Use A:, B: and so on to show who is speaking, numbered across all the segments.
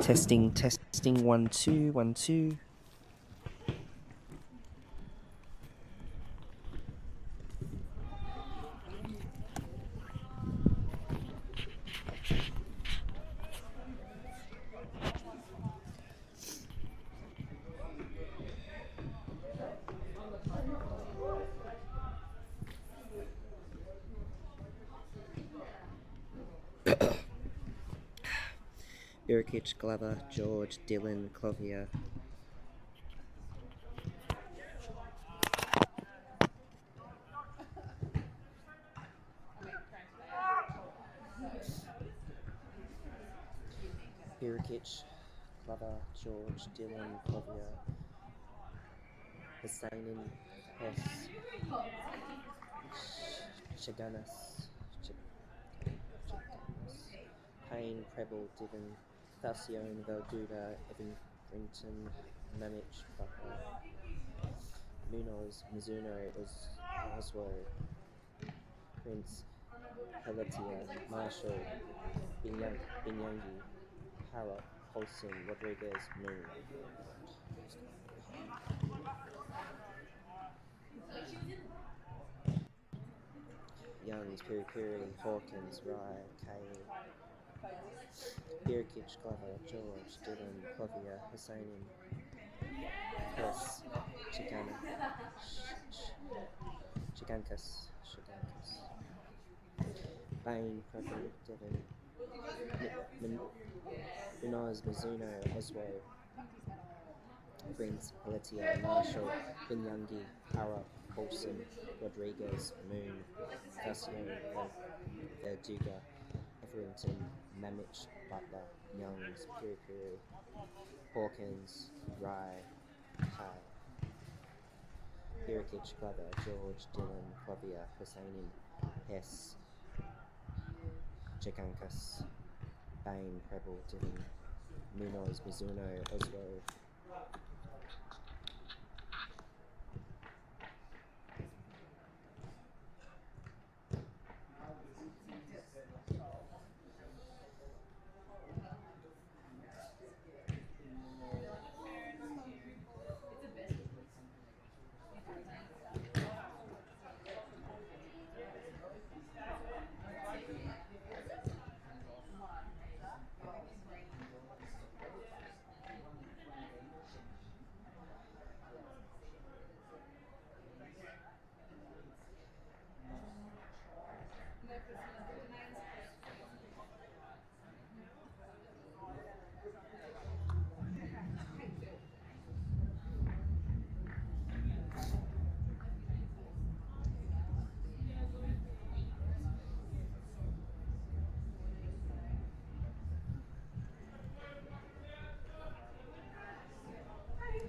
A: Testing, 1 2 1 2. Birkic, Glover, George, Dylan, Clovier. Birkic, Glover, George, Dylan, Clovier, Hussainin, Hess, Chaganas, Payne, Preble, Divin, Falcione, Valduda, Evington, Mamich, Butler, Munoz, Mizuno, Oswo, Prince, Pelletier, Marshall, Binyangi, Hara, Holson, Rodriguez, Moon. Youngs, Piri Piri, Hawkins, Rye, Kay, Birkic, Glover, George, Dylan, Clovier, Hussainin, Hess, Chigankas, Bain, Preble, Devon, Munoz, Mizuno, Oswo, Prince, Pelletier, Marshall, Binyangi, Hara, Paulson, Rodriguez, Moon, Falcione, Verduga, Everington, Mamich, Butler, Youngs, Piri Piri, Hawkins, Rye, Kai, Birkic, Glover, George, Dylan, Clovier, Hussainin, Hess, Chigankas, Bain, Preble, Dylan, Munoz, Mizuno, Oswo.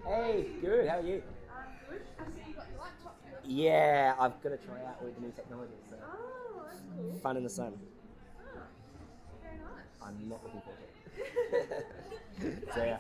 A: Hey, good. How are you?
B: Good. I see you got your laptop now.
A: Yeah, I've got to try out all the new technology. So
B: Oh, that's cool.
A: fun in the sun.
B: Oh, very nice.
A: I'm not looking forward to it. So yeah.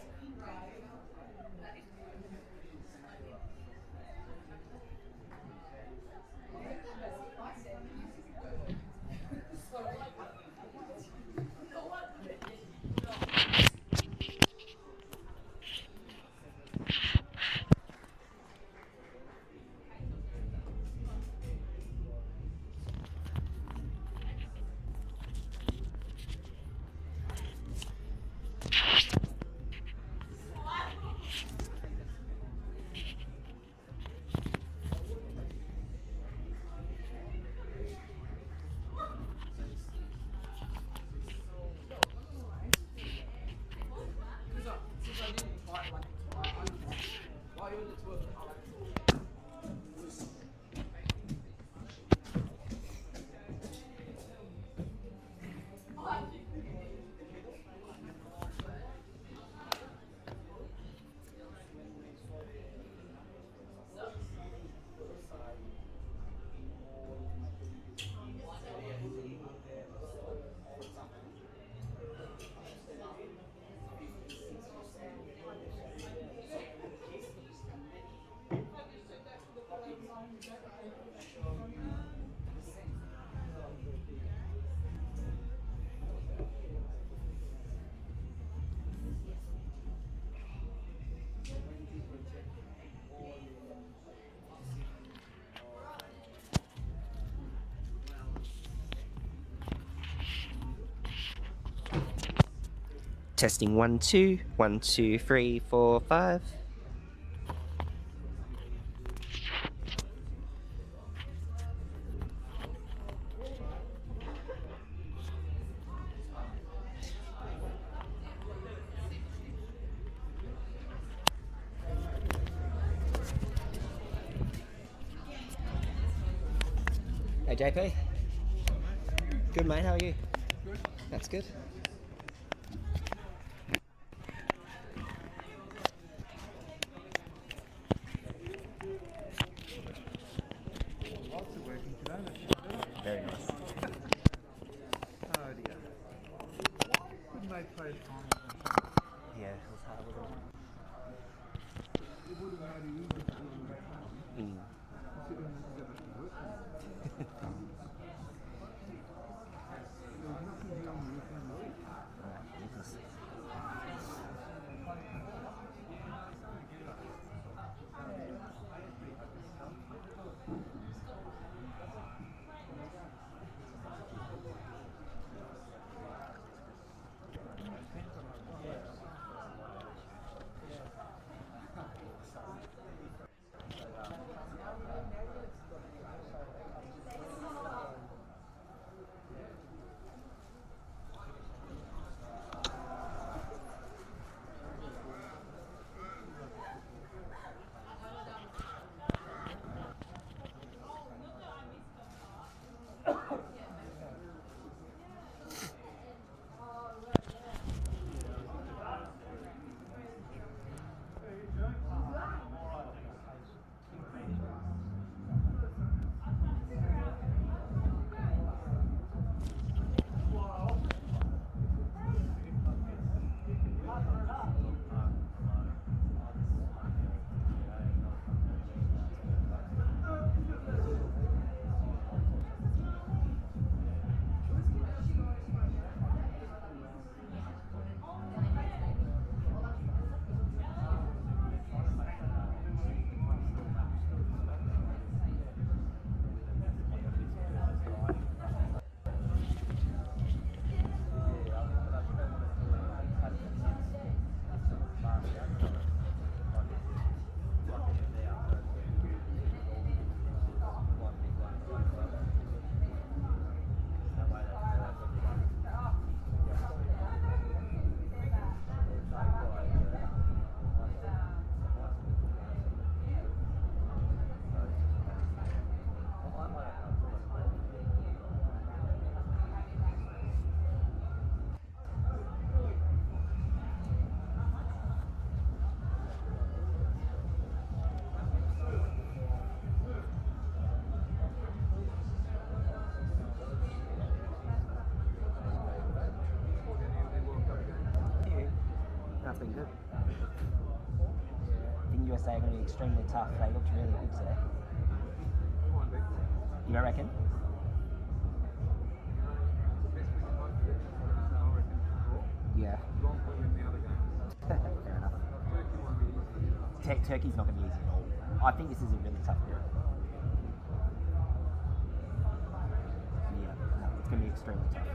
A: Testing 1 2 1 2 3 4 5. Hey JP. Good mate, how are you?
C: Good.
A: That's good.
C: Lots of working today. That should do it.
A: Very nice.
C: Oh dear. Couldn't they play time with them?
A: Yeah, it was hard, wasn't
C: It would have made it easier to do them at home.
A: it?
C: Considering that they're at work. There was nothing here on the weekend league.
A: Jesus. That's been good. I think USA are going to be extremely tough. They looked really good today.
C: We won't be.
A: You reckon?
C: Best we can hope for them. So I reckon draw.
A: Yeah.
C: Long way in the other games.
A: Fair enough.
C: Turkey won't be easy.
A: Turkey's not going to be easy at all. I think this is a really tough group. Yeah, no, it's going to be extremely tough.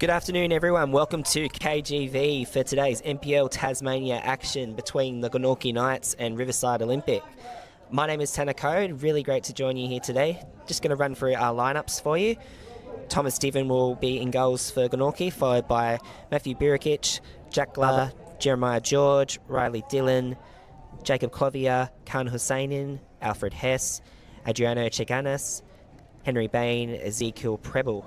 D: Good afternoon, everyone. Welcome to KGV for today's NPL Tasmania action between the Glenorchy Knights and Riverside Olympic. My name is Tanner Code. Really great to join you here today. Just going to run through our lineups for you. Thomas Stiven will be in goals for Glenorchy, followed by Matthew Birikic, Jack Glover, Jeremiah George, Riley Dillon, Jacob Clovier, Khan Husseinin, Alfred Hess, Adriano Cheganis, Henry Bain, Ezekiel Preble.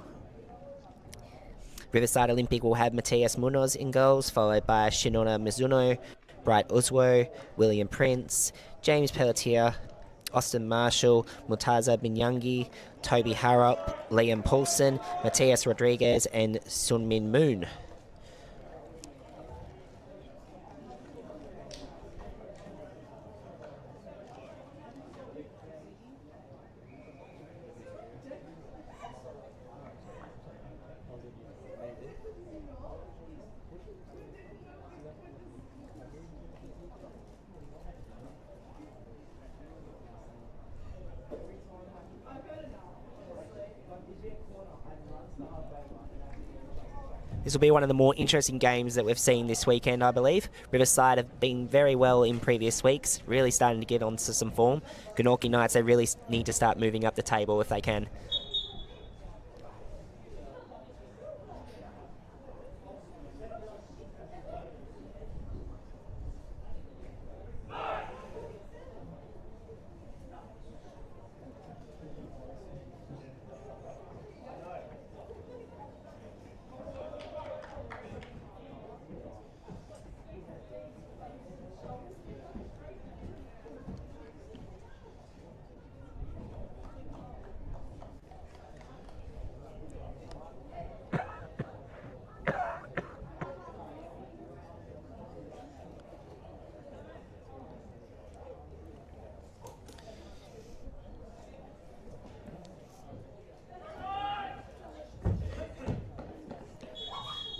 D: Riverside Olympic will have Matias Munoz in goals, followed by Shinona Mizuno, Bright Uswo, William Prince, James Pelletier, Austin Marshall, Murtaza Binyangi, Toby Harrop, Liam Paulson, Matias Rodriguez, and Sunmin Moon. This will be one of the more interesting games that we've seen this weekend, I believe. Riverside have been very well in previous weeks, really starting to get onto some form. Glenorchy Knights, they really need to start moving up the table if they can.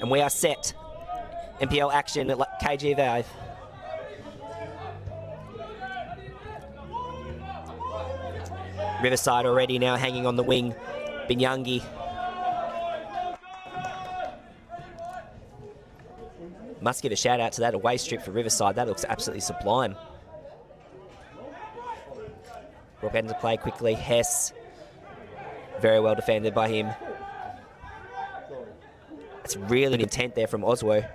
D: And we are set. NPL action at KGV. Riverside already now hanging on the wing. Binyangi. Must give a shout out to that away strip for Riverside. That looks absolutely sublime. Brought into play quickly. Hess. Very well defended by him. It's really an intent there from Oswo.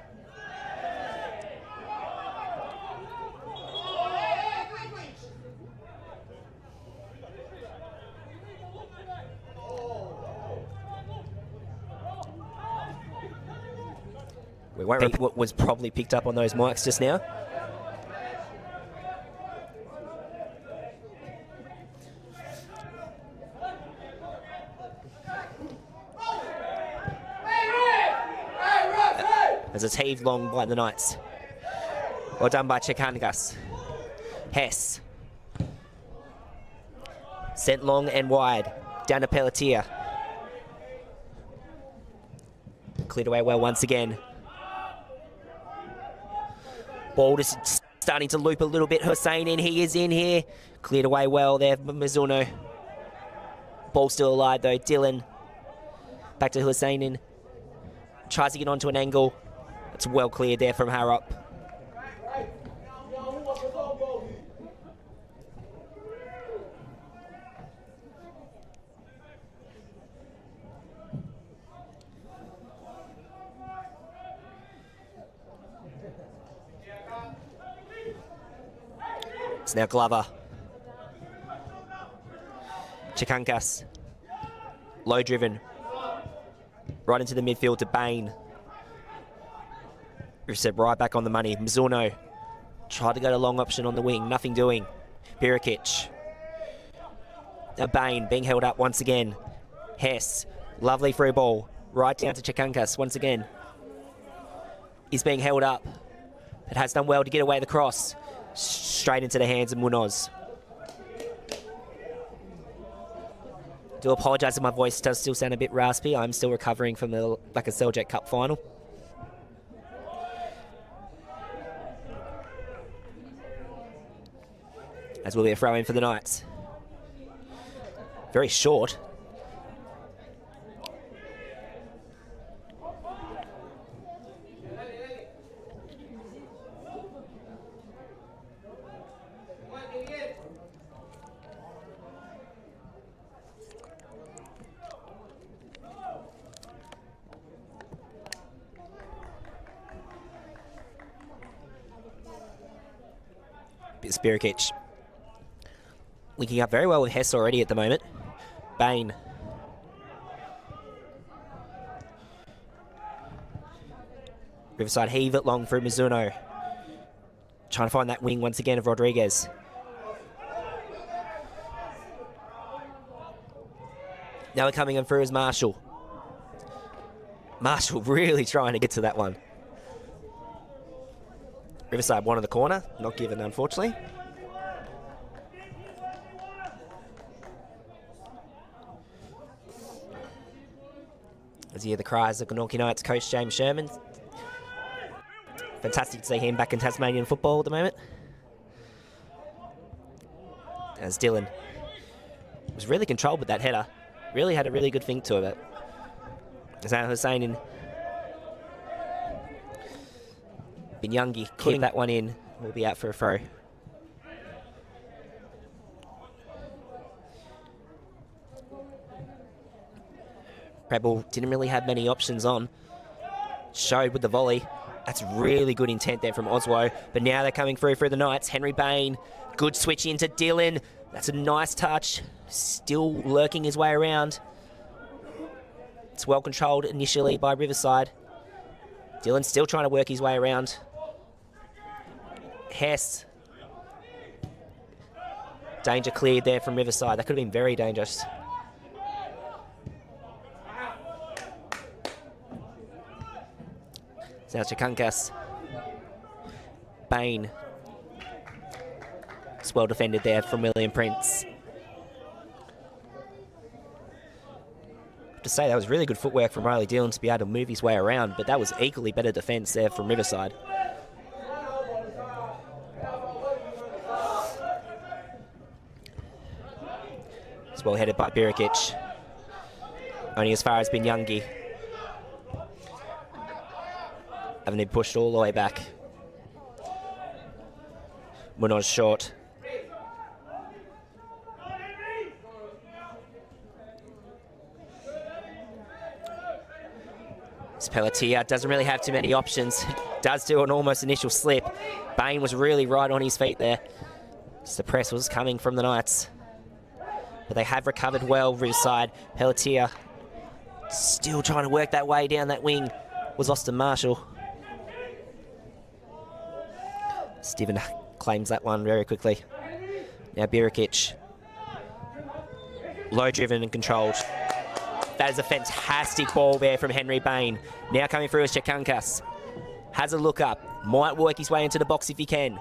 D: We won't repeat what was probably picked up on those mics just now. As it's heaved long by the Knights. Well done by Chekangas. Hess. Sent long and wide. Down to Pelletier. Cleared away well once again. Ball just starting to loop a little bit. Hussein in. He is in here. Cleared away well there. Mizuno. Ball still alive though. Dillon. Back to Hussein in. Tries to get onto an angle. It's well cleared there from Harrop. It's now Glover. Chikankas. Low driven. Right into the midfield to Bain. Riverside right back on the money. Mizuno tried to go to long option on the wing. Nothing doing. Birikic. Now Bain being held up once again. Hess. Lovely free ball. Right down to Chikankas once again. He's being held up. It has done well to get away the cross. Straight into the hands of Munoz. Do apologise if my voice does still sound a bit raspy. I'm still recovering from the Seljack Cup final. As will be a throw in for the Knights. Very short. It's Birikic. Linking up very well with Hess already at the moment. Bain. Riverside heave it long through Mizuno. Trying to find that wing once again of Rodriguez. Now we're coming in through as Marshall. Marshall really trying to get to that one. Riverside one in the corner, not given unfortunately. As you hear the cries of Glenorchy Knights coach James Sherman. Fantastic to see him back in Tasmanian football at the moment. As Dylan was really controlled with that header. Really had a really good think to it. As Al Hussein Binyangi keep that one in. Will be out for a throw. Preble didn't really have many options on. Showed with the volley. That's really good intent there from Oswo. But now they're coming through the Knights. Henry Bain. Good switch into Dylan. That's a nice touch. Still lurking his way around. It's well controlled initially by Riverside. Dylan still trying to work his way around. Hess. Danger cleared there from Riverside. That could have been very dangerous. Now Chikankas. Bain. It's well defended there from William Prince. To say that was really good footwork from Riley Dillon to be able to move his way around, but that was equally better defence there from Riverside. It's well headed by Birikic. Only as far as Binyangi. Having been pushed all the way back. Munoz short. Pelletier doesn't really have too many options. Does do an almost initial slip. Bain was really right on his feet there. The press was coming from the Knights. But they have recovered well, Riverside. Pelletier still trying to work that way down that wing. Was Austin Marshall. Steven claims that one very quickly. Now Birikic. Low driven and controlled. That is a fantastic ball there from Henry Bain. Now coming through is Chikankas. Has a look up. Might work his way into the box if he can.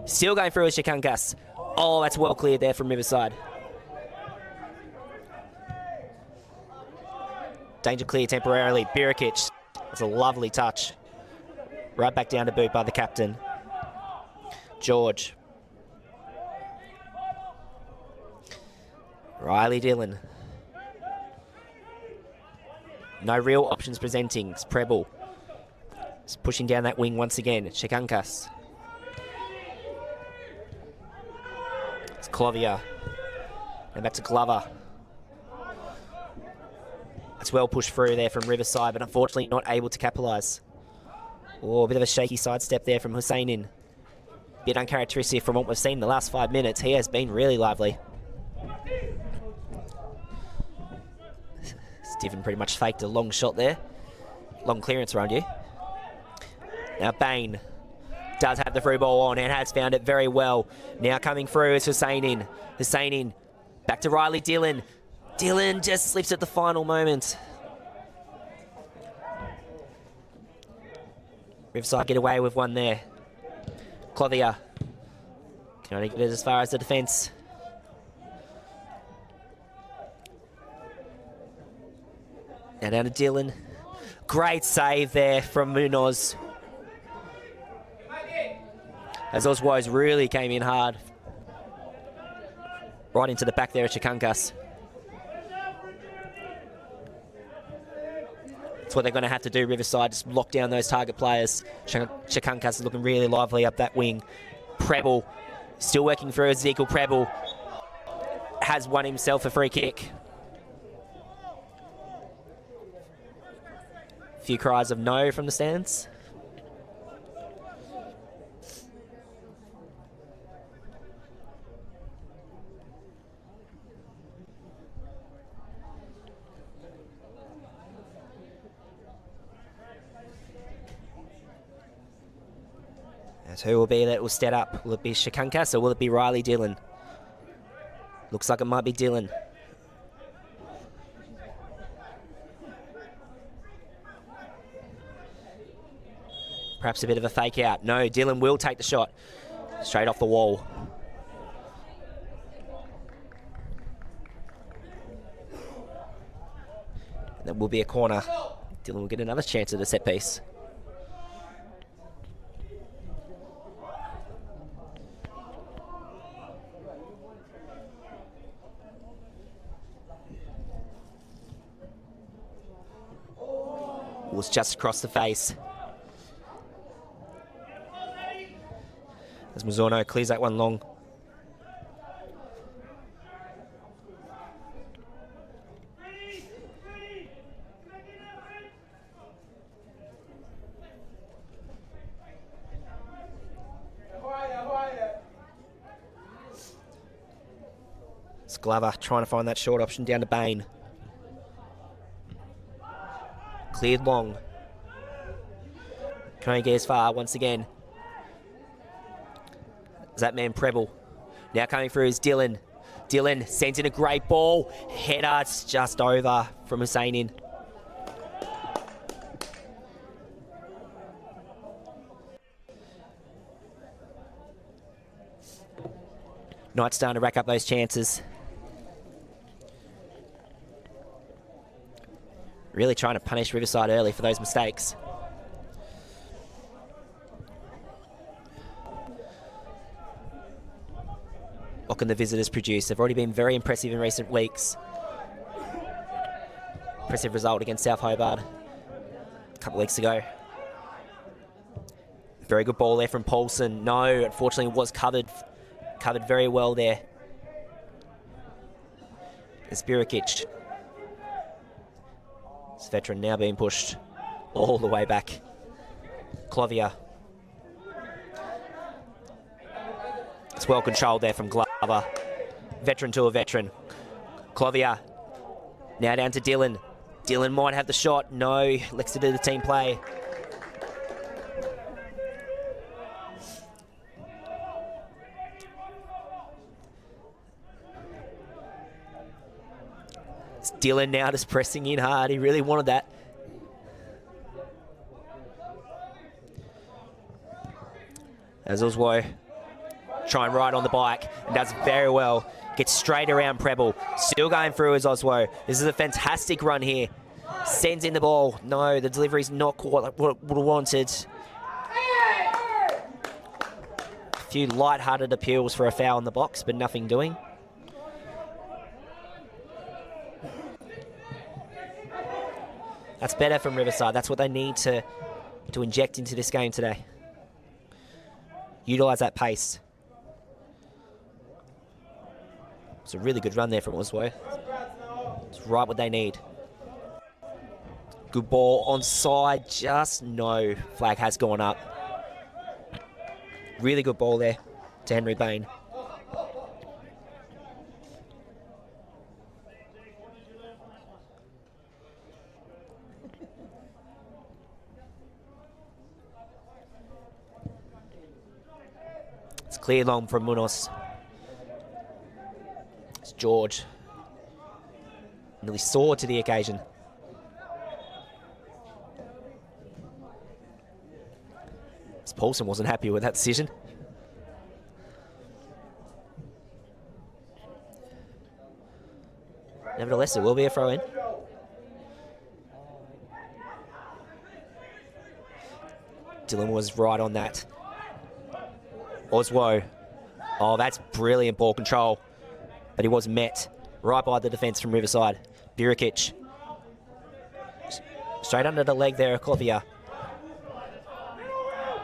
D: Still going through is Chikankas. Oh, that's well cleared there from Riverside. Danger clear temporarily. Birikic. That's a lovely touch. Right back down to boot by the captain. George. Riley Dillon. No real options presenting. It's Preble. It's pushing down that wing once again. Chikankas. It's Clovier. And back to Glover. That's well pushed through there from Riverside, but unfortunately not able to capitalise. Oh, a bit of a shaky sidestep there from Husseinin. Bit uncharacteristic from what we've seen in the last 5 minutes. He has been really lively. Steven pretty much faked a long shot there. Long clearance around you. Now Bain does have the through ball on and has found it very well. Now coming through is Husseinin. Husseinin back to Riley Dillon. Dillon just slips at the final moment. Riverside get away with one there. Clothier can only get it as far as the defence. Now down to Dillon. Great save there from Munoz. As Oswos really came in hard. Right into the back there of Chikankas. That's what they're going to have to do, Riverside. Just lock down those target players. Chikankas is looking really lively up that wing. Preble still working through. Ezekiel Preble has won himself a free kick. A few cries of no from the stands. As who will be that will step up? Will it be Shakunkas or will it be Riley Dillon? Looks like it might be Dillon. Perhaps a bit of a fake out. No, Dillon will take the shot. Straight off the wall. And that will be a corner. Dillon will get another chance at a set piece. Was just across the face. As Mazzorno clears that one long. It's Glover trying to find that short option down to Bain. Cleared long. Can only get as far once again. Is that man Preble? Now coming through is Dillon. Dillon sends in a great ball. Header, it's just over from Husseinin. Knights starting to rack up those chances. Really trying to punish Riverside early for those mistakes. What can the visitors produce? They've already been very impressive in recent weeks. Impressive result against South Hobart a couple of weeks ago. Very good ball there from Paulson. No, unfortunately it was covered very well there. It's Birikic. This veteran now being pushed all the way back. Clovier. It's well controlled there from Glover. Veteran to a veteran. Clovier. Now down to Dillon. Dillon might have the shot. No, looks to do the team play. It's Dillon now just pressing in hard. He really wanted that. As Oswo trying right on the bike and does very well. Gets straight around Preble. Still going through as Oswo. This is a fantastic run here. Sends in the ball. No, the delivery's not quite what would have wanted. A few light-hearted appeals for a foul in the box, but nothing doing. That's better from Riverside. That's what they need to inject into this game today. Utilise that pace. It's a really good run there from Oswo. It's right what they need. Good ball onside, just no. Flag has gone up. Really good ball there to Henry Bain. It's clear long from Munoz. It's George. Nearly soared to the occasion. Paulson wasn't happy with that decision. Nevertheless, it will be a throw-in. Dillon was right on that. Oswo. Oh, that's brilliant ball control. But he was met right by the defence from Riverside. Birikic. Straight under the leg there, Clovier.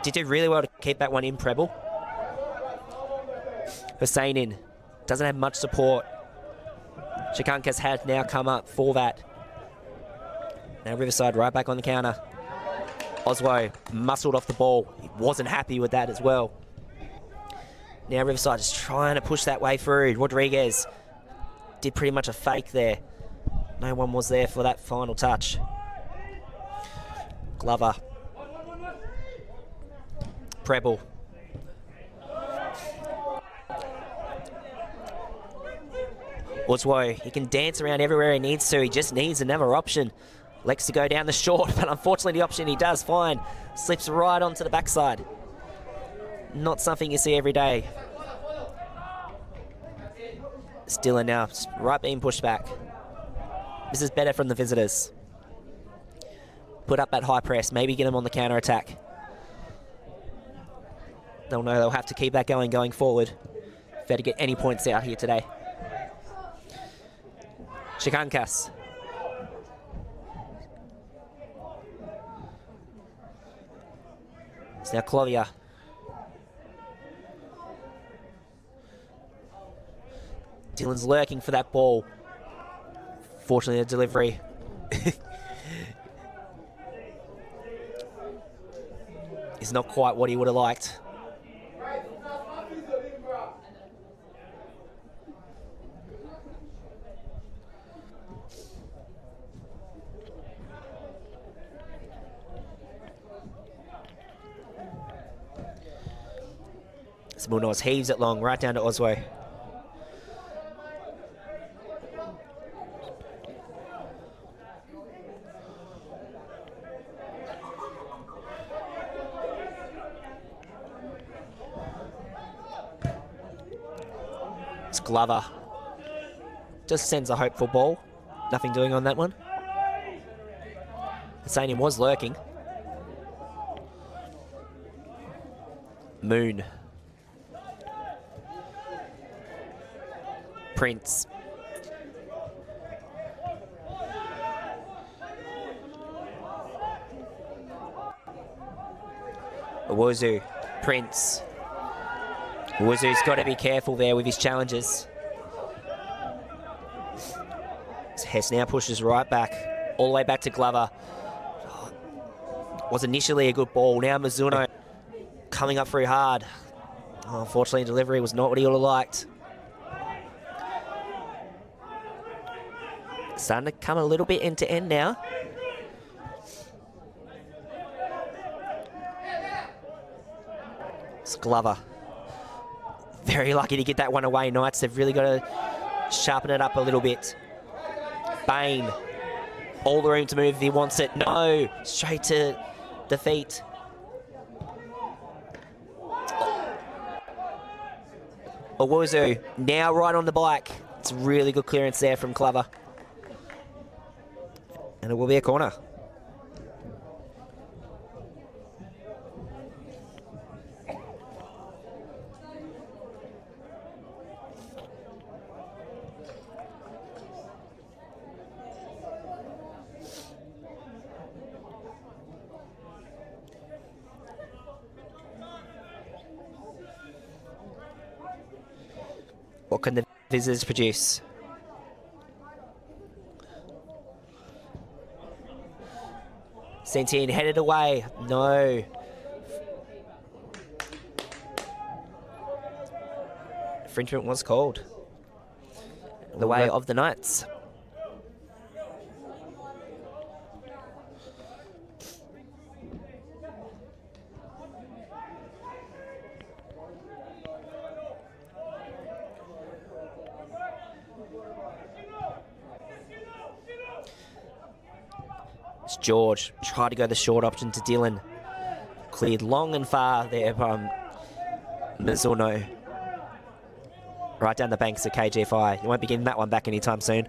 D: Did do really well to keep that one in, Preble. Husseinin doesn't have much support. Shakunkas had now come up for that. Now Riverside right back on the counter. Oswo muscled off the ball. He wasn't happy with that as well. Now Riverside is trying to push that way through. Rodriguez did pretty much a fake there. No one was there for that final touch. Glover. Preble. Oswo, he can dance around everywhere he needs to. He just needs another option. Likes to go down the short, but unfortunately the option he does find slips right onto the backside. Not something you see every day. Stiller now, right being pushed back. This is better from the visitors. Put up that high press, maybe get him on the counter attack. They'll know they'll have to keep that going forward. Fair to get any points out here today. Shikankas. It's now Clovier. Dylan's lurking for that ball. Fortunately, the delivery. is not quite what he would have liked. Smulnos heaves it long, right down to Oswo. It's Glover. Just sends a hopeful ball. Nothing doing on that one. Hussein was lurking. Moon. Prince. Owusu. Prince. Owusu's got to be careful there with his challenges. Hess now pushes right back, all the way back to Glover. Was initially a good ball. Now Mizuno coming up through hard. Oh, unfortunately, delivery was not what he would have liked. Starting to come a little bit end to end now. It's Glover. Very lucky to get that one away, Knights. They've really got to sharpen it up a little bit. Bain. All the room to move if he wants it. No. Straight to defeat. Owusu now right on the bike. It's really good clearance there from Glover. And it will be a corner. What can the visitors produce? Sentien headed away. No. Infringement was called. The way of the Knights. George tried to go the short option to Dylan. Cleared long and far there from Mizuno. Right down the banks of KGFI. You won't be getting that one back anytime soon.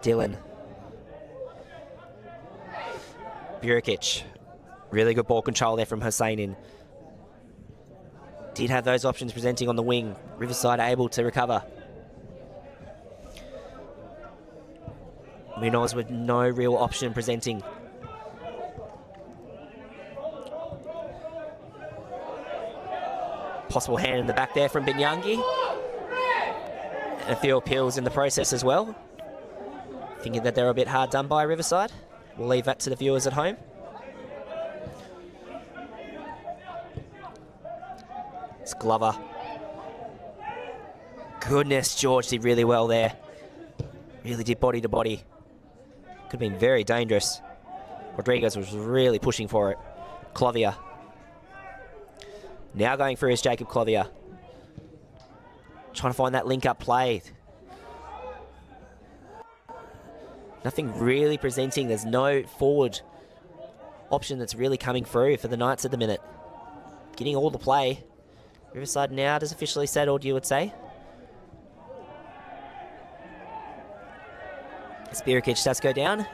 D: Dylan. Burikic. Really good ball control there from Husseinin. Did have those options presenting on the wing. Riverside able to recover. Munoz with no real option presenting. Possible hand in the back there from Binyangi. And a few appeals in the process as well. Thinking that they're a bit hard done by Riverside. We'll leave that to the viewers at home. It's Glover. Goodness, George did really well there. Really did body to body. Could have been very dangerous. Rodriguez was really pushing for it. Clovier. Now going through is Jacob Clothier. Trying to find that link-up play. Nothing really presenting. There's no forward option that's really coming through for the Knights at the minute. Getting all the play. Riverside now is officially settled, you would say. Spirikic does go down.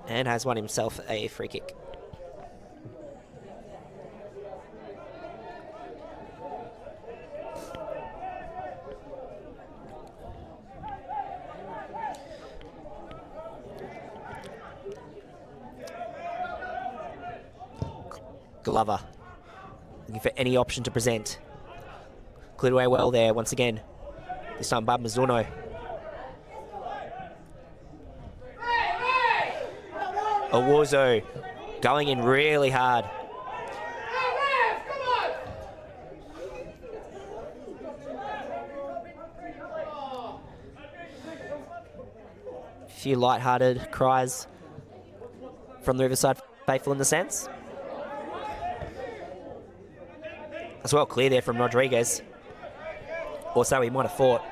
D: And has won himself a free kick. Glover, looking for any option to present. Cleared away well there once again. This time by Mizuno. Owuzu going in really hard. A few light-hearted cries from the Riverside faithful in the sense. As well, clear there from Rodriguez. Or so he might have thought.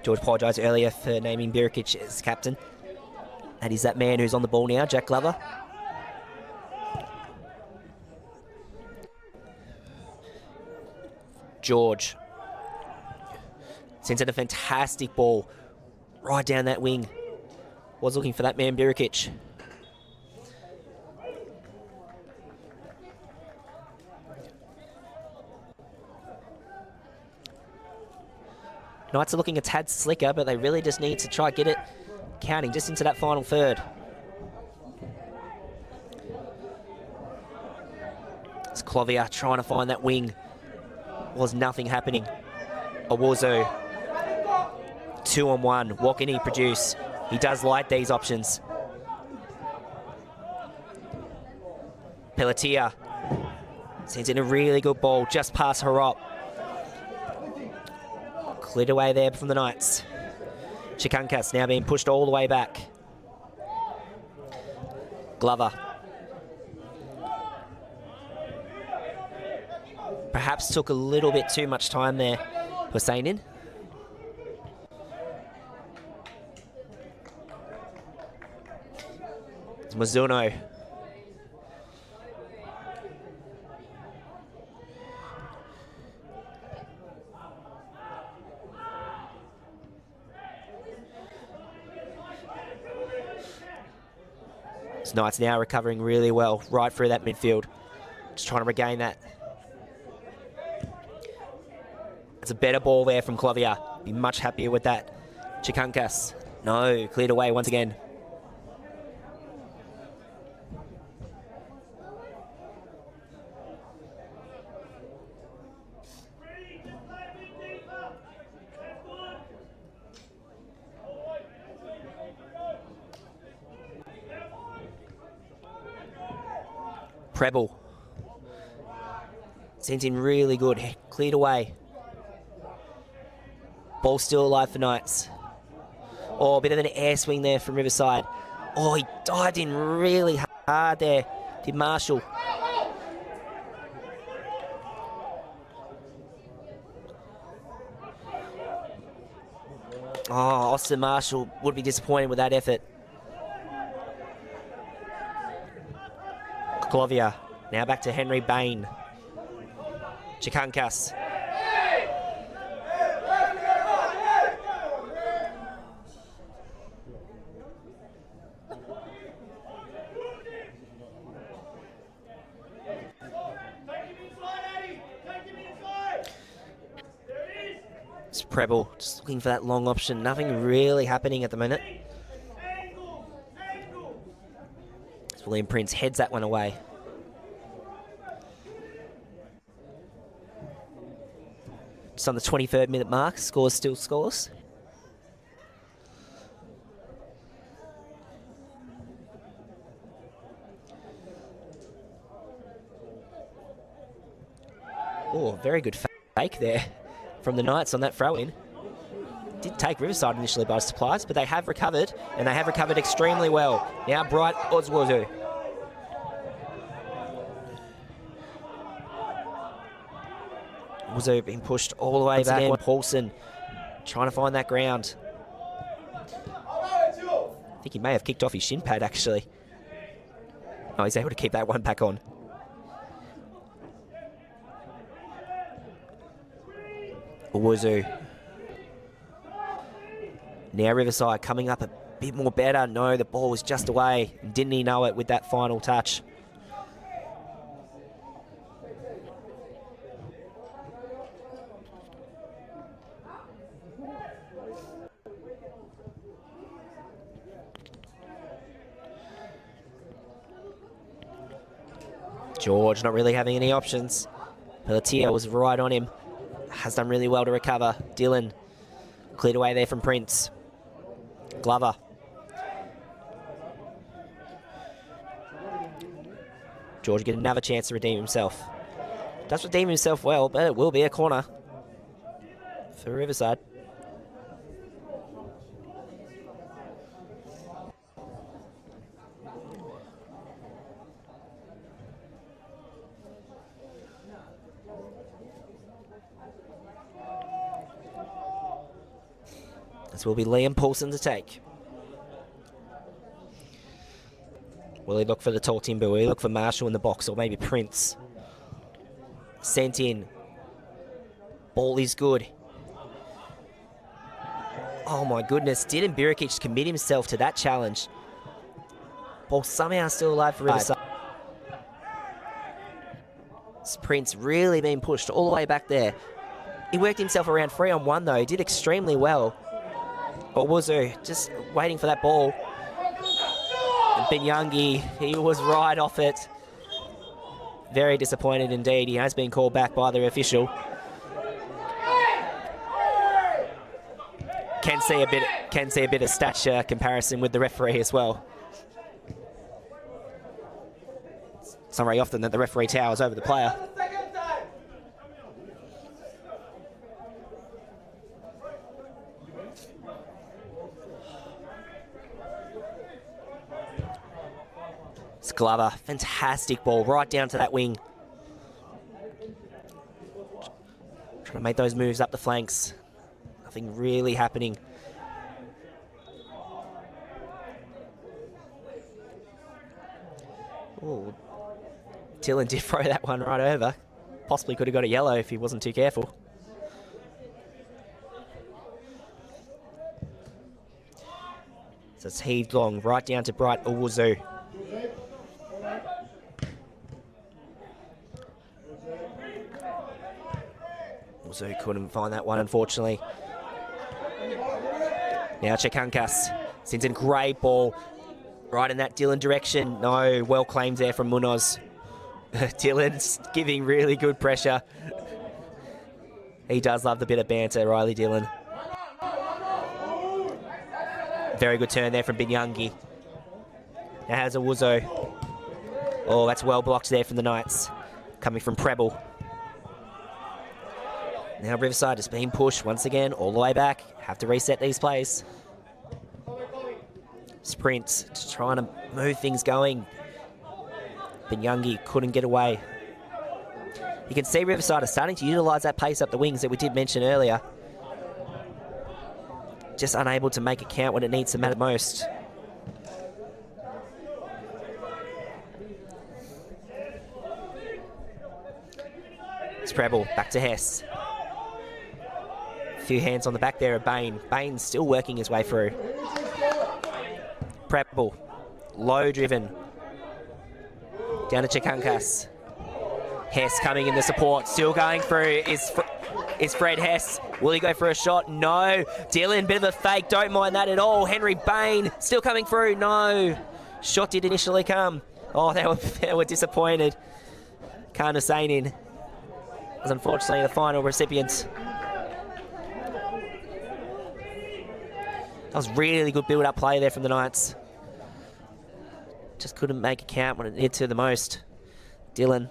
D: George apologised earlier for naming Birikic as captain. And he's that man who's on the ball now, Jack Glover. George sends in a fantastic ball right down that wing. Was looking for that man Birikic. Knights are looking a tad slicker, but they really just need to try get it counting just into that final third. It's Clothier trying to find that wing. Was nothing happening. Owuzu, 2-on-1. What can he produce? He does like these options. Pelletier sends in a really good ball just past Harop. Cleared away there from the Knights. Chikankas now being pushed all the way back. Glover. Perhaps took a little bit too much time there. Husseinin. It's Mizuno. Knights now recovering really well right through that midfield. Just trying to regain that. It's a better ball there from Clothier. Be much happier with that. Chikankas. No, cleared away once again. Preble. Sent in really good. Cleared away. Ball still alive for Knights. Oh, a bit of an air swing there from Riverside. Oh, he dived in really hard there. Did Marshall. Oh, Austin Marshall would be disappointed with that effort. Clothier. Now back to Henry Bain. Chikankas. It's Preble just looking for that long option. Nothing really happening at the minute. William Prince heads that one away. Just on the 23rd minute mark, scores still scoreless. Very good fake there from the Knights on that throw-in. Did take Riverside initially by surprise, but they have recovered, and they have recovered extremely well. Now Bright Ozwazu. Wuzu being pushed all the way back again. Paulson trying to find that ground. I think he may have kicked off his shin pad, actually. Oh, he's able to keep that one back on. Wuzu. Now Riverside coming up a bit more better. No, the ball was just away. Didn't he know it with that final touch? George not really having any options. Pelletier was right on him. Has done really well to recover. Dylan cleared away there from Prince. Glover. George get another chance to redeem himself. Does redeem himself well, but it will be a corner for Riverside. This will be Liam Paulson to take. Will he look for the tall timber? Will he look for Marshall in the box, or maybe Prince? Sent in. Ball is good. Oh my goodness, didn't Birikic commit himself to that challenge? Ball somehow still alive for Riverside. Prince really being pushed all the way back there. He worked himself around 3-on-1 though. He did extremely well. But Wuzu just waiting for that ball. And Binyangi, he was right off it. Very disappointed indeed. He has been called back by the official. Can see a bit of stature comparison with the referee as well. It's not very often that the referee towers over the player. It's Glover, fantastic ball, right down to that wing. Trying to make those moves up the flanks. Nothing really happening. Oh, Dylan did throw that one right over. Possibly could have got a yellow if he wasn't too careful. So it's heaved long, right down to Bright Owuzu. Owuzu couldn't find that one, unfortunately. Now Chekankas sends in a great ball right in that Dylan direction. No, well claimed there from Munoz. Dylan's giving really good pressure. He does love the bit of banter, Riley Dylan. Very good turn there from Binyangi. Now has Owuzu. Oh, that's well blocked there from the Knights. Coming from Preble. Now Riverside is being pushed once again all the way back. Have to reset these plays. Sprint, just trying to move things going. Binyangi couldn't get away. You can see Riverside are starting to utilise that pace up the wings that we did mention earlier. Just unable to make it count when it needs to matter most. It's Preble, back to Hess. A few hands on the back there of Bain. Bain's still working his way through. Preble, low driven. Down to Chekankas. Hess coming in the support, still going through. Is Fred Hess. Will he go for a shot? No. Dylan, bit of a fake. Don't mind that at all. Henry Bain still coming through. No. Shot did initially come. Oh, they were disappointed. Kana Sainin was unfortunately the final recipient. That was really good build-up play there from the Knights. Just couldn't make it count when it needed to the most. Dylan.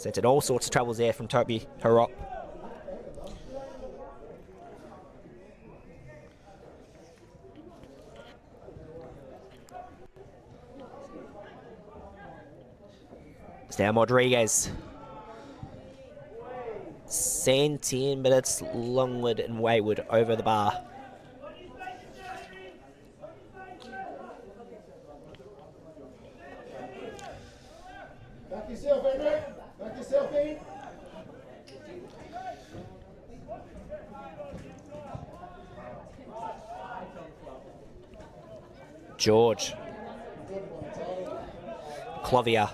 D: Sent in all sorts of troubles there from Toby Harop. It's now Rodriguez. Sent in, but it's Longwood and Wayward over the bar.
C: Back yourself in, mate. Back yourself in.
D: George. Clovier.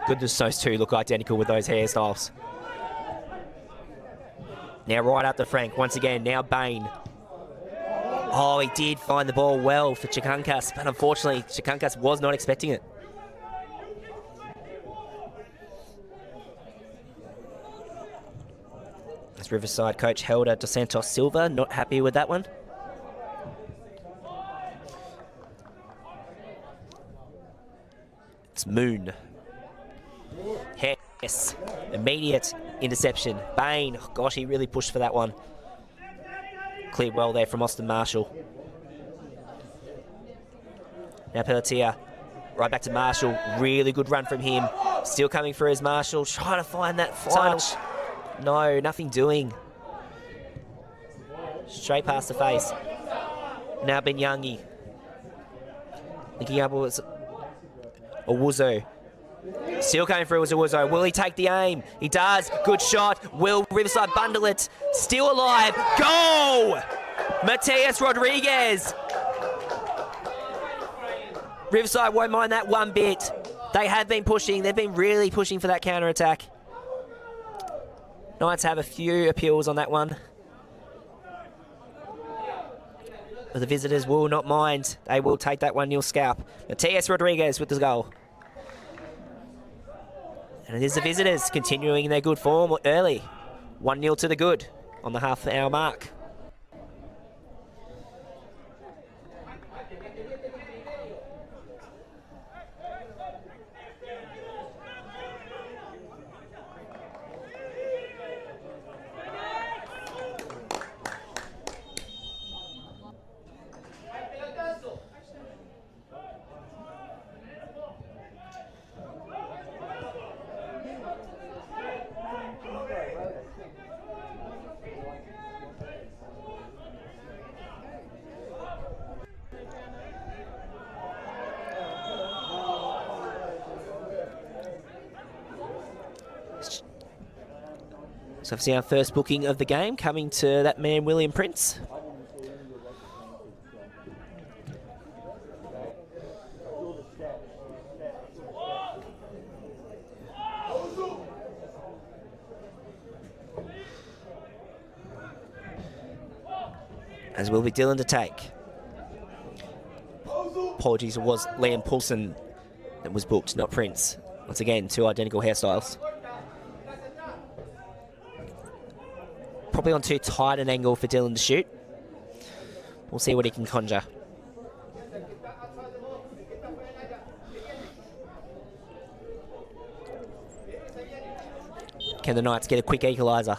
D: Goodness, those two look identical with those hairstyles. Now right up to Frank once again. Now Bain. Oh, he did find the ball well for Chikunkas, but unfortunately Chikunkas was not expecting it. As Riverside coach Helder Dos Santos Silva not happy with that one. It's Moon. Hess. Immediate interception. Bain. Oh, gosh, he really pushed for that one. Cleared well there from Austin Marshall. Now Pelletier. Right back to Marshall. Really good run from him. Still coming through as Marshall. Trying to find that final. No, nothing doing. Straight past the face. Now Benyangi. Linking up with Owuzo. Still coming through as Owuzo. Will he take the aim? He does. Good shot. Will Riverside bundle it? Still alive. Goal! Matias Rodriguez. Riverside won't mind that one bit. They have been pushing. They've been really pushing for that counter-attack. Knights have a few appeals on that one. But the visitors will not mind. They will take that 1-0 scalp. Matias Rodriguez with the goal. And it is the visitors continuing their good form early. 1-0 to the good on the half-hour mark. So obviously our first booking of the game coming to that man William Prince. As will be Dylan to take. Apologies, it was Liam Poulsen that was booked, not Prince. Once again, two identical hairstyles. Probably on too tight an angle for Dylan to shoot. We'll see what he can conjure. Can the Knights get a quick equaliser?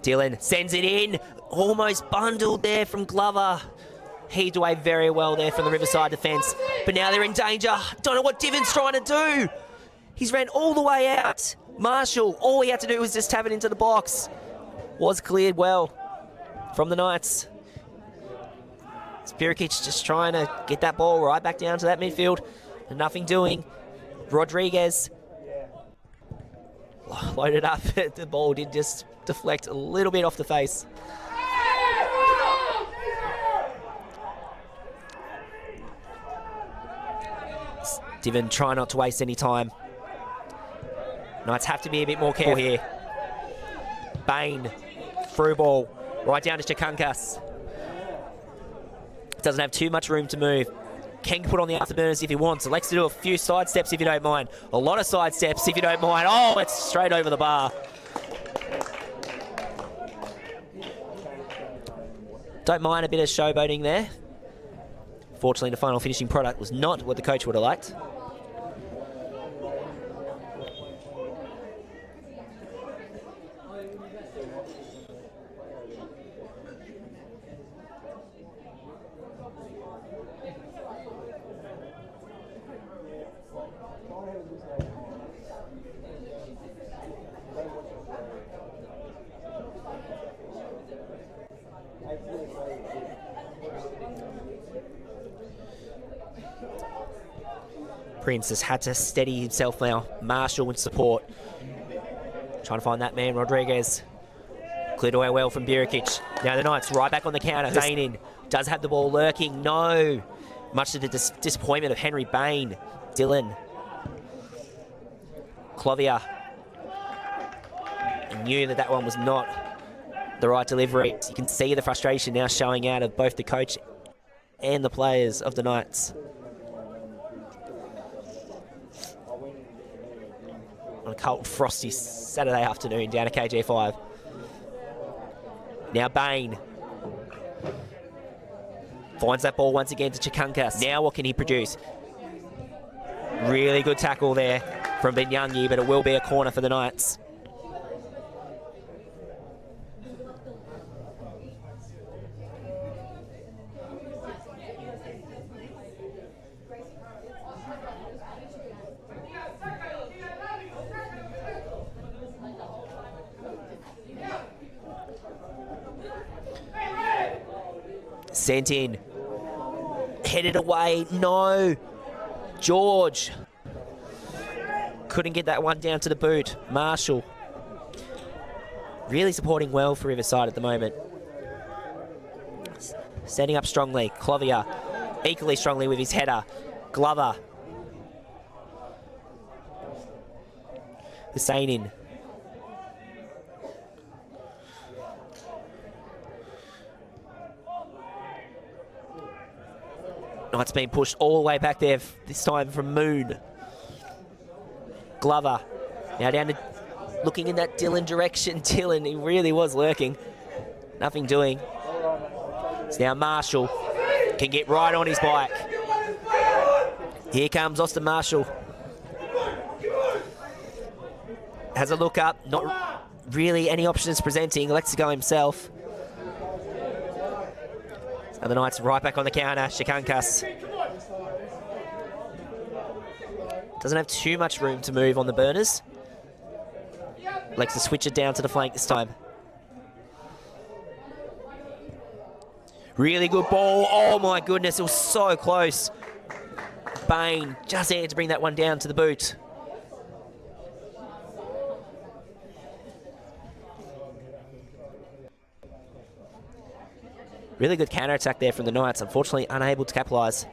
D: Dylan sends it in. Almost bundled there from Glover. Heaved away very well there from the Riverside defence. But now they're in danger. Don't know what Divon's trying to do. He's ran all the way out. Marshall, all he had to do was just tap it into the box. Was cleared well from the Knights. Spirikic just trying to get that ball right back down to that midfield. And nothing doing. Rodriguez loaded up. The ball did just deflect a little bit off the face. Divon trying not to waste any time. Knights have to be a bit more careful here. Bain, through ball, right down to Chikunkas. Doesn't have too much room to move. Can put on the afterburners if he wants. Elects to do a few side steps if you don't mind. A lot of side steps if you don't mind. Oh, it's straight over the bar. Don't mind a bit of showboating there. Fortunately, the final finishing product was not what the coach would have liked. Prince has had to steady himself now. Marshall in support. Trying to find that man, Rodriguez. Cleared away well from Burikic. Now the Knights right back on the counter. Hussein in. Does have the ball lurking. No. Much to the disappointment of Henry Bain. Dylan. Clovier. Knew that one was not the right delivery. You can see the frustration now showing out of both the coach and the players of the Knights. On a cold, frosty Saturday afternoon down at KG5. Now Bain finds that ball once again to Chikunkas. Now what can he produce? Really good tackle there from Binyangi, but it will be a corner for the Knights. Sent in. Headed away. No. George. Couldn't get that one down to the boot. Marshall. Really supporting well for Riverside at the moment. Standing up strongly. Clovier. Equally strongly with his header. Glover. Hussein in. It's been pushed all the way back there, this time from Moon. Glover. Now down to looking in that Dylan direction. Dylan, he really was lurking. Nothing doing. It's now Marshall. Can get right on his bike. Here comes Austin Marshall. Has a look up. Not really any options presenting. Elects to go himself. And the Knights right back on the counter. Chikunkas doesn't have too much room to move on the burners. Likes to switch it down to the flank this time. Really good ball. Oh my goodness, it was so close. Bain just needed to bring that one down to the boot. Really good counter-attack there from the Knights, unfortunately unable to capitalise.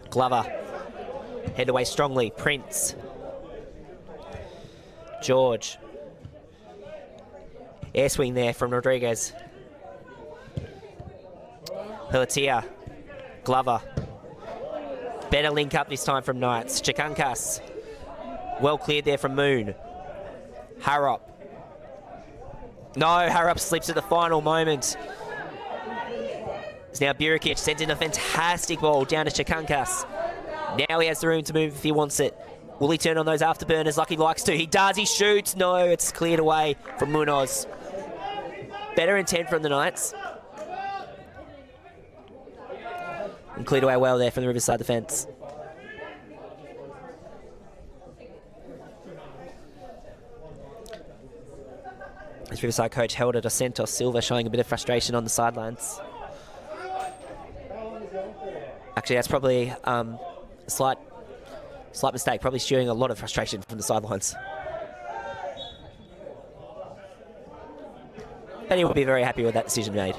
D: Glover. Head away strongly. Prince. George. Air swing there from Rodriguez. Pelletier. Glover. Better link up this time from Knights. Chikunkas. Well cleared there from Moon. Harrop. No, Harrop slips at the final moment. It's now Burikic sent in a fantastic ball down to Chikunkas. Now he has the room to move if he wants it. Will he turn on those afterburners like he likes to? He does, he shoots. No, it's cleared away from Munoz. Better intent from the Knights. And cleared away well there from the Riverside defence. This Riverside coach held it, Santos Silva showing a bit of frustration on the sidelines. Actually, that's probably a slight mistake, probably showing a lot of frustration from the sidelines. And he will be very happy with that decision made.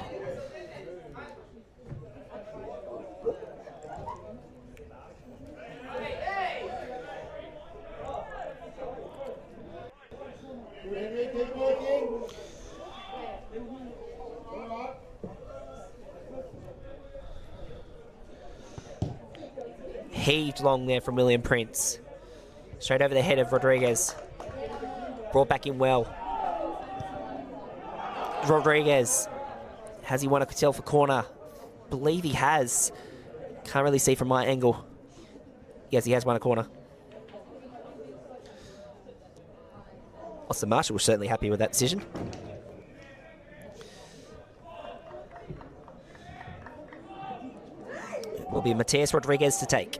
D: Heaved long there from William Prince. Straight over the head of Rodriguez. Brought back in well. Rodriguez. Has he won a Cattell for corner? Believe he has. Can't really see from my angle. Yes, he has won a corner. Austin Marshall was certainly happy with that decision. It will be Mateus Rodriguez to take.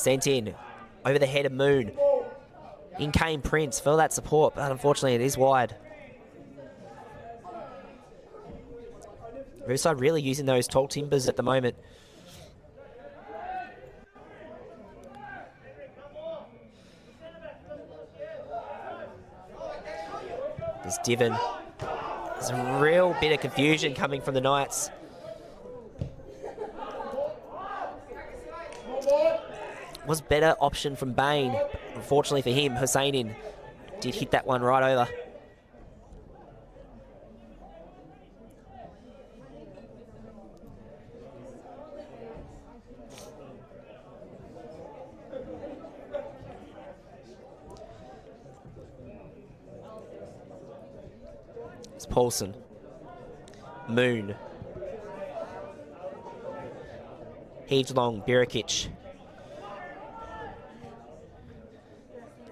D: Sent in. Over the head of Moon. In came Prince. Felt that support, but unfortunately it is wide. Riverside really using those tall timbers at the moment. There's Divin. There's a real bit of confusion coming from the Knights. Was better option from Bain. Unfortunately for him, Husseinin did hit that one right over. It's Paulson. Moon. Heaved long, Birakic.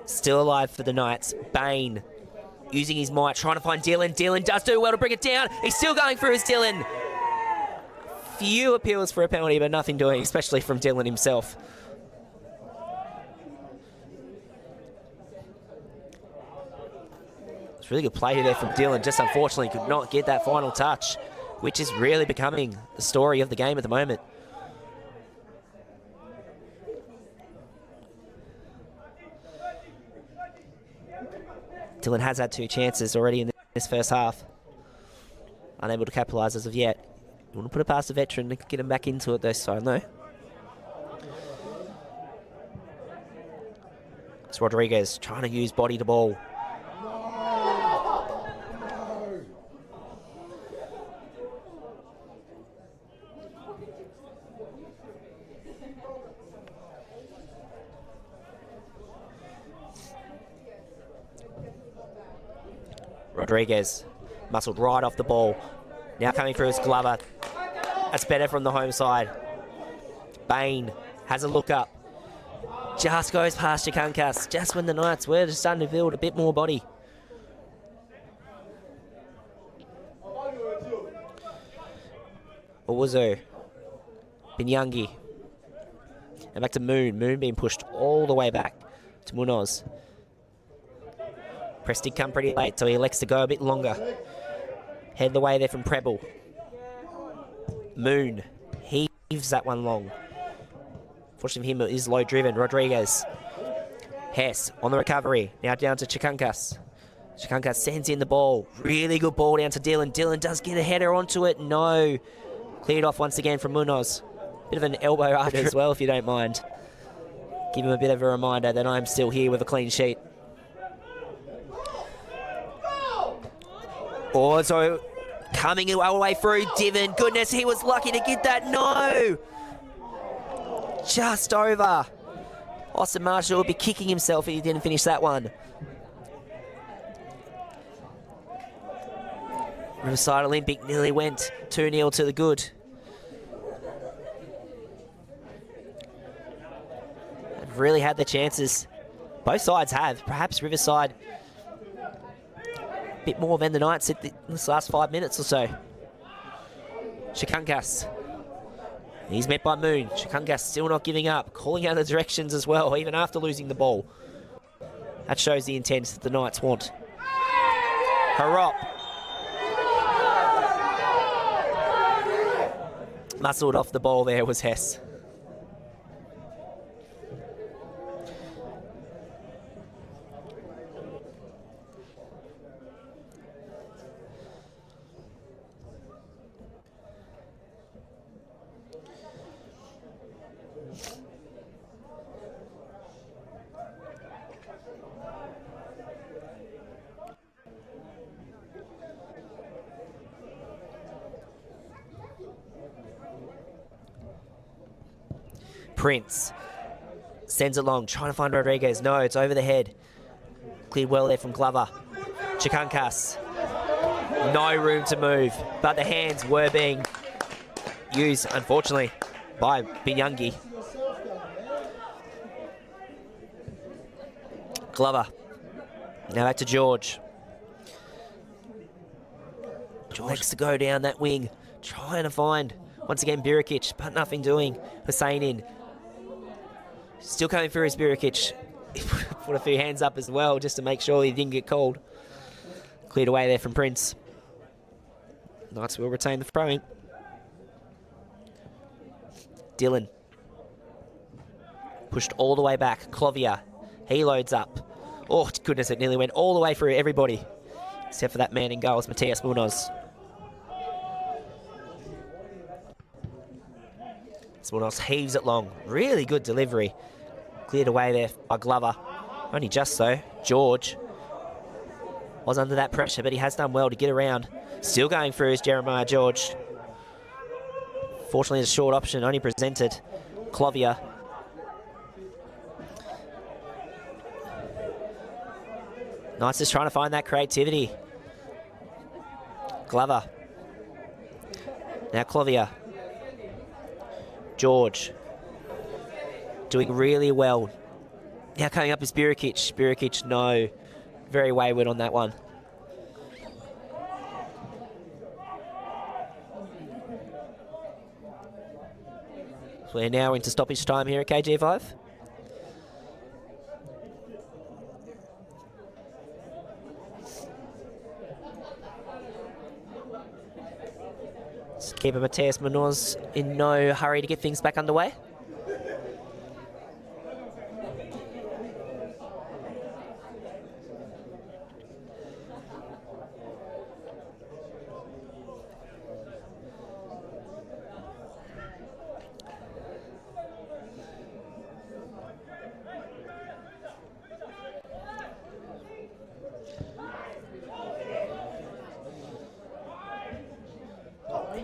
D: Still alive for the Knights. Bain using his might, trying to find Dylan. Dylan does do well to bring it down. He's still going for his Dylan. Few appeals for a penalty, but nothing doing, especially from Dylan himself. It's really good play there from Dylan. Just unfortunately could not get that final touch, which is really becoming the story of the game at the moment. Dylan has had 2 chances already in this first half. Unable to capitalise as of yet. You want to put it past the veteran to get him back into it this time, though. It's Rodriguez trying to use body to ball. Rodriguez muscled right off the ball. Now coming through is Glover. That's better from the home side. Bain has a look up. Just goes past Chikankas. Just when the Knights were just starting to build a bit more body. Owuzu. Binyangi. And back to Moon. Moon being pushed all the way back to Munoz. Press did come pretty late, so he elects to go a bit longer. Head the way there from Preble. Moon heaves that one long. Fortunately for him, it is low driven. Rodriguez. Hess on the recovery. Now down to Chikankas. Chikankas sends in the ball. Really good ball down to Dylan. Dylan does get a header onto it. No. Cleared off once again from Munoz. Bit of an elbow after as well, if you don't mind. Give him a bit of a reminder that I'm still here with a clean sheet. Also coming all the way through, Divin. Goodness, he was lucky to get that. No! Just over. Austin Marshall will be kicking himself if he didn't finish that one. Riverside Olympic nearly went 2-0 to the good. They've really had the chances. Both sides have. Perhaps Riverside a bit more than the Knights in this last 5 minutes or so. Chikankas. He's met by Moon. Chikangas still not giving up. Calling out the directions as well, even after losing the ball. That shows the intent that the Knights want. Harop. Muscled off the ball there was Hess. Prince sends it long, trying to find Rodriguez. No, it's over the head. Cleared well there from Glover. Chikankas. No room to move, but the hands were being used, unfortunately, by Binyangi. Glover. Now back to George. George likes to go down that wing, trying to find, once again, Birakic, but nothing doing. Hussein in. Still coming through his Birikic. Put a few hands up as well just to make sure he didn't get called. Cleared away there from Prince. Knights will retain the throwing. Dylan. Pushed all the way back. Clovier. He loads up. Oh, goodness, it nearly went all the way through everybody. Except for that man in goals, Matthias Munoz. Munoz heaves it long. Really good delivery. Cleared away there by Glover. Only just so. George was under that pressure, but he has done well to get around. Still going through is Jeremiah George. Fortunately, a short option only presented. Clovier. Knights just trying to find that creativity. Glover. Now Clovier. George. Doing really well. Now coming up is Birikic. Birikic, no. Very wayward on that one. So we're now into stoppage time here at KG5. Keeper Matthias Munoz in no hurry to get things back underway.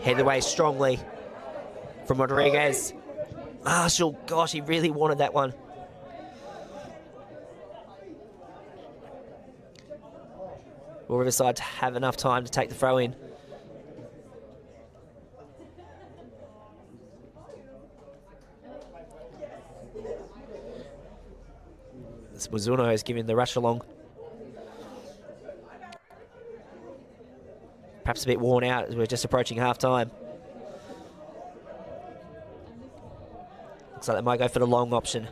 D: Headed away strongly from Rodriguez. Marshall, gosh, he really wanted that one. Will Riverside have enough time to take the throw in? This Mizuno is giving the rush along. Perhaps a bit worn out as we're just approaching half-time. Looks like they might go for the long option.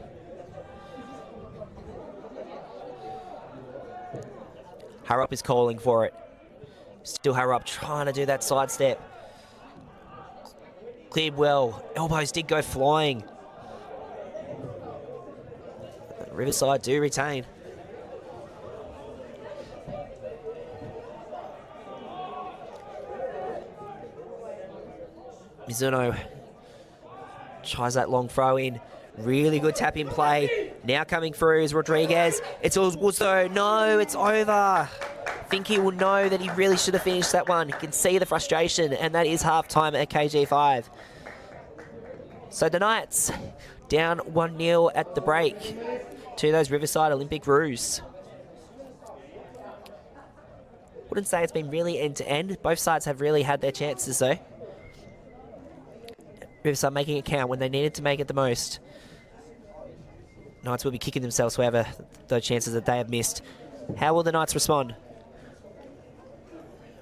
D: Harrop is calling for it. Still Harrop trying to do that sidestep. Cleared well. Elbows did go flying. Riverside do retain. Mizuno tries that long throw in. Really good tap in play. Now coming through is Rodriguez. It's also, no, it's over. I think he will know that he really should have finished that one. He can see the frustration, and that is half-time at KG5. So the Knights down 1-0 at the break to those Riverside Olympic Roos. Wouldn't say it's been really end-to-end. Both sides have really had their chances, though. Riverside making it count when they needed to make it the most. Knights will be kicking themselves whoever those chances that they have missed. How will the Knights respond?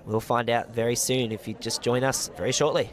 D: We'll find out very soon if you just join us very shortly.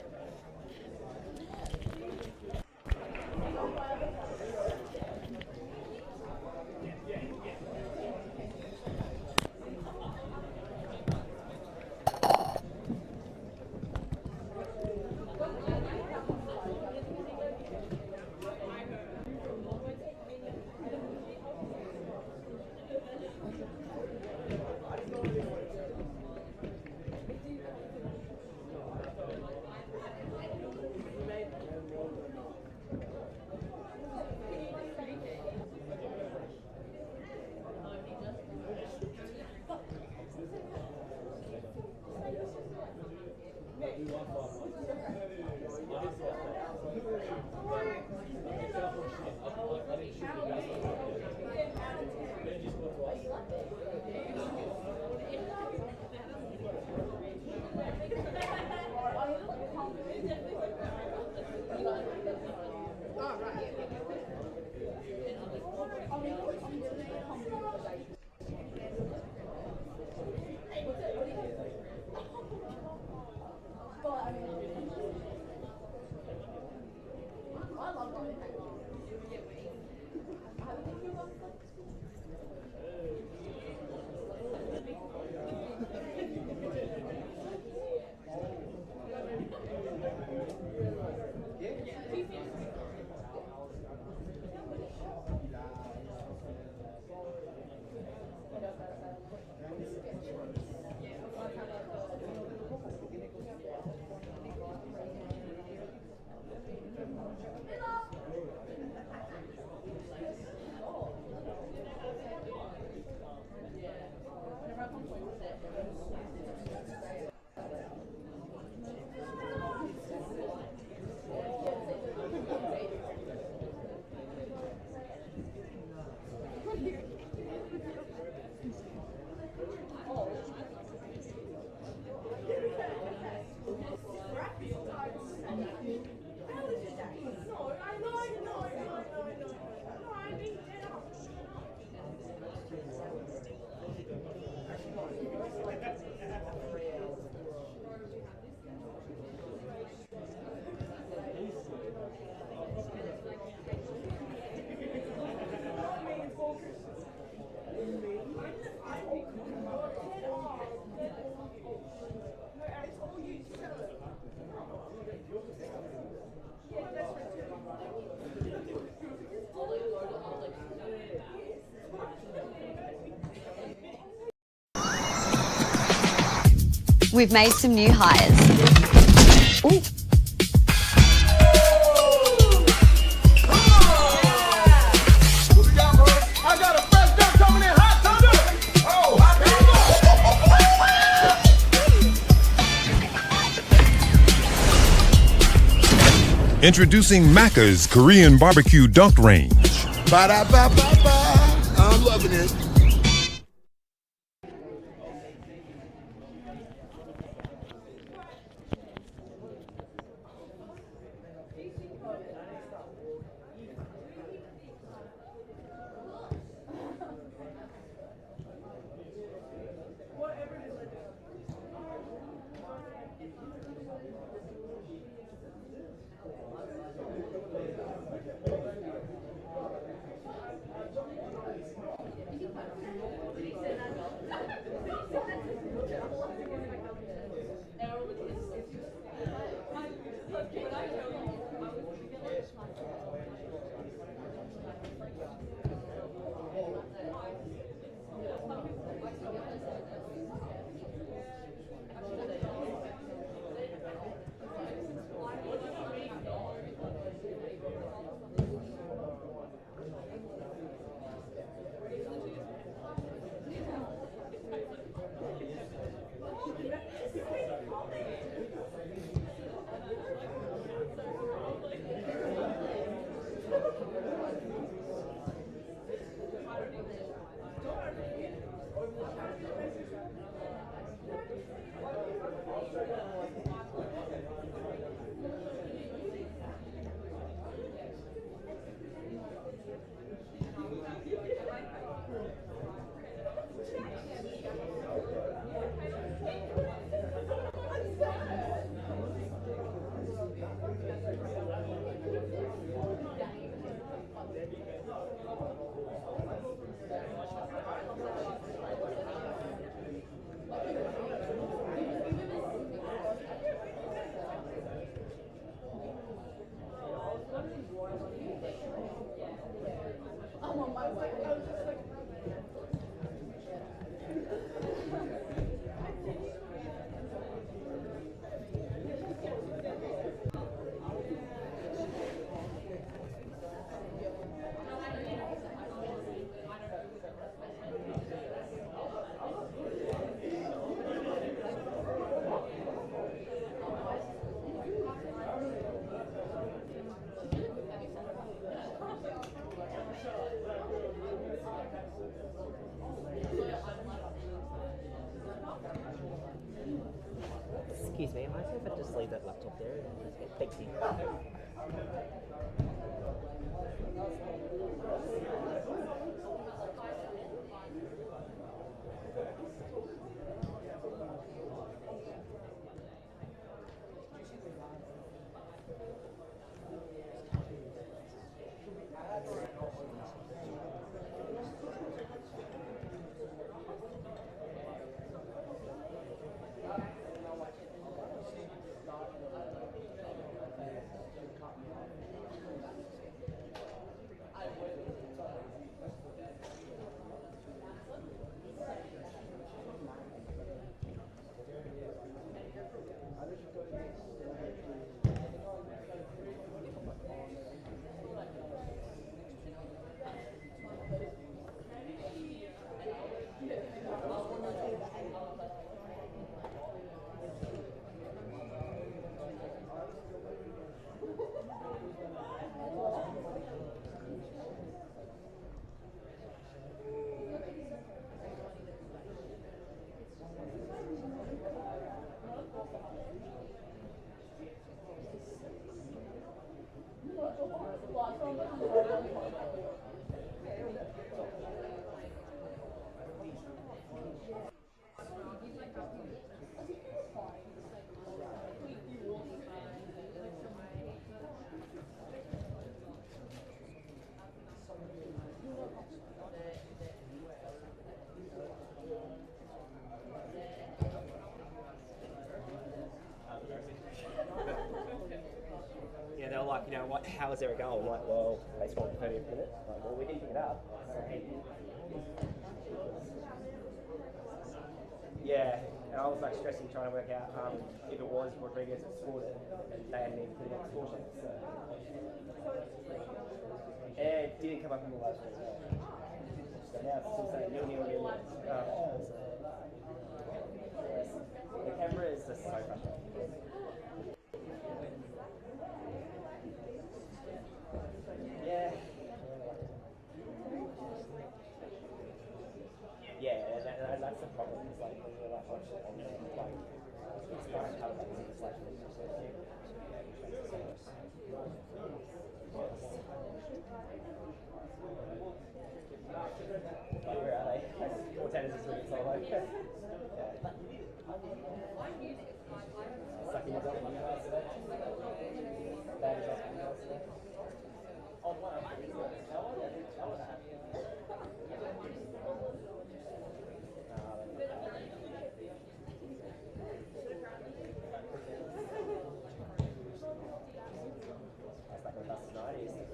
E: We've made some new hires. Ooh.
F: Introducing Macca's Korean Barbecue Dunk Range.
G: Ba-da-ba-ba-ba. I'm loving it.
D: Excuse me, am I if I just leave that laptop there? Thank you. Yeah, they were like, you know, what? How was there a goal? I'm like, well, they scored in the 30th minute. Like, well, we didn't pick it up. Yeah, and I was like stressing, trying to work out if it was Rodriguez that scored it, and they hadn't even put it on the score sheet. So. And it didn't come up in the last one. So now it's still saying 0-0. The camera is just so frustrating. Yeah. Yeah, and that's the problem. It's like when you're like watching it on there, like it's fine how it's like where are they? Four tennis this week, so like yeah. Sucking it up on the house today. That is up on the house today. Oh, wow. That's like a bus tonight, is it?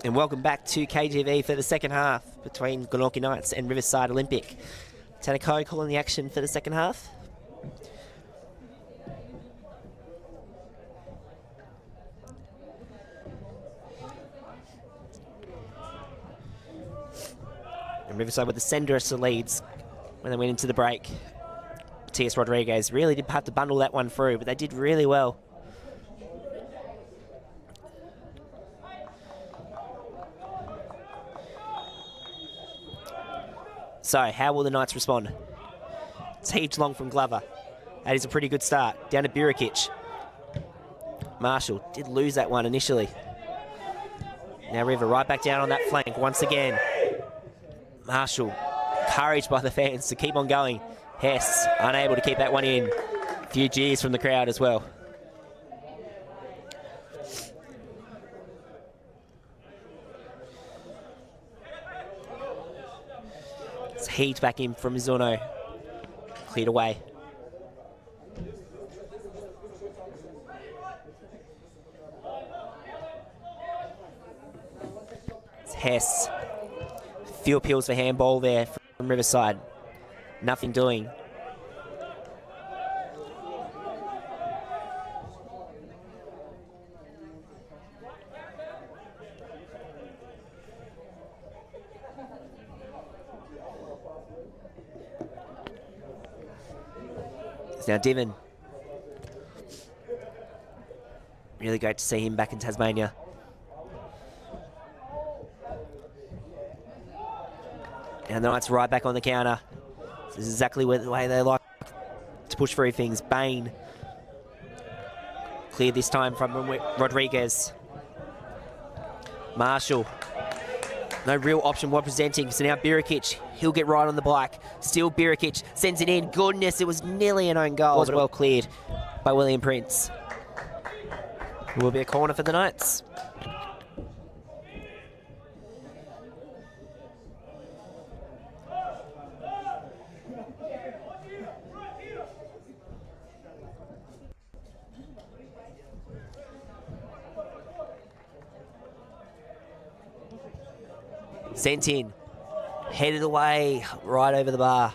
D: And welcome back to KGV for the second half between Glenorchy Knights and Riverside Olympic. Tanako calling the action for the second half. And Riverside with the Senderus leads when they went into the break. T.S. Rodriguez really did have to bundle that one through, but they did really well. So, how will the Knights respond? It's heaved long from Glover. That is a pretty good start. Down to Burikic. Marshall did lose that one initially. Now River right back down on that flank once again. Marshall, encouraged by the fans to keep on going. Hess, unable to keep that one in. A few jeers from the crowd as well. It's heat back in from Mizuno. Cleared away. It's Hess. Few appeals for handball there from Riverside. Nothing doing. It's now Divin. Really great to see him back in Tasmania. And the Knights right back on the counter. This is exactly the way they like to push through things. Bain. Cleared this time from Rodriguez. Marshall. No real option while presenting. So now Burikic. He'll get right on the bike. Still Burikic. Sends it in. Goodness, it was nearly an own goal. It was well cleared by William Prince. It will be a corner for the Knights. 'Sent in. Headed away, right over the bar.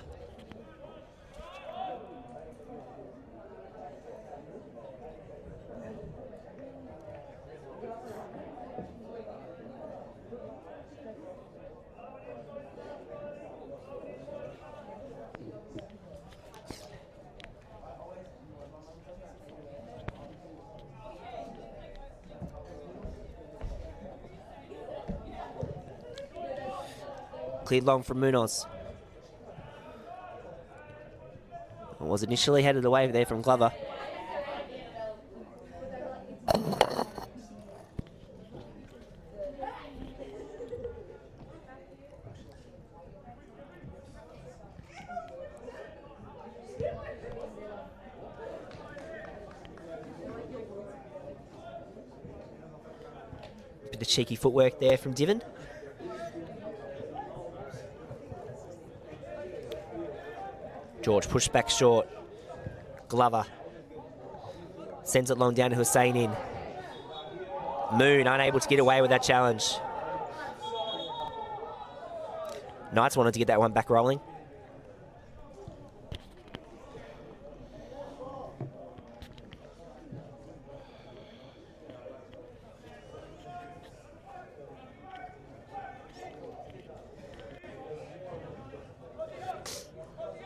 D: Cleared long from Munoz. It was initially headed away there from Glover. Bit of cheeky footwork there from Divin. George pushed back short. Glover sends it long down to Husseinin. Moon unable to get away with that challenge. Knights wanted to get that one back rolling.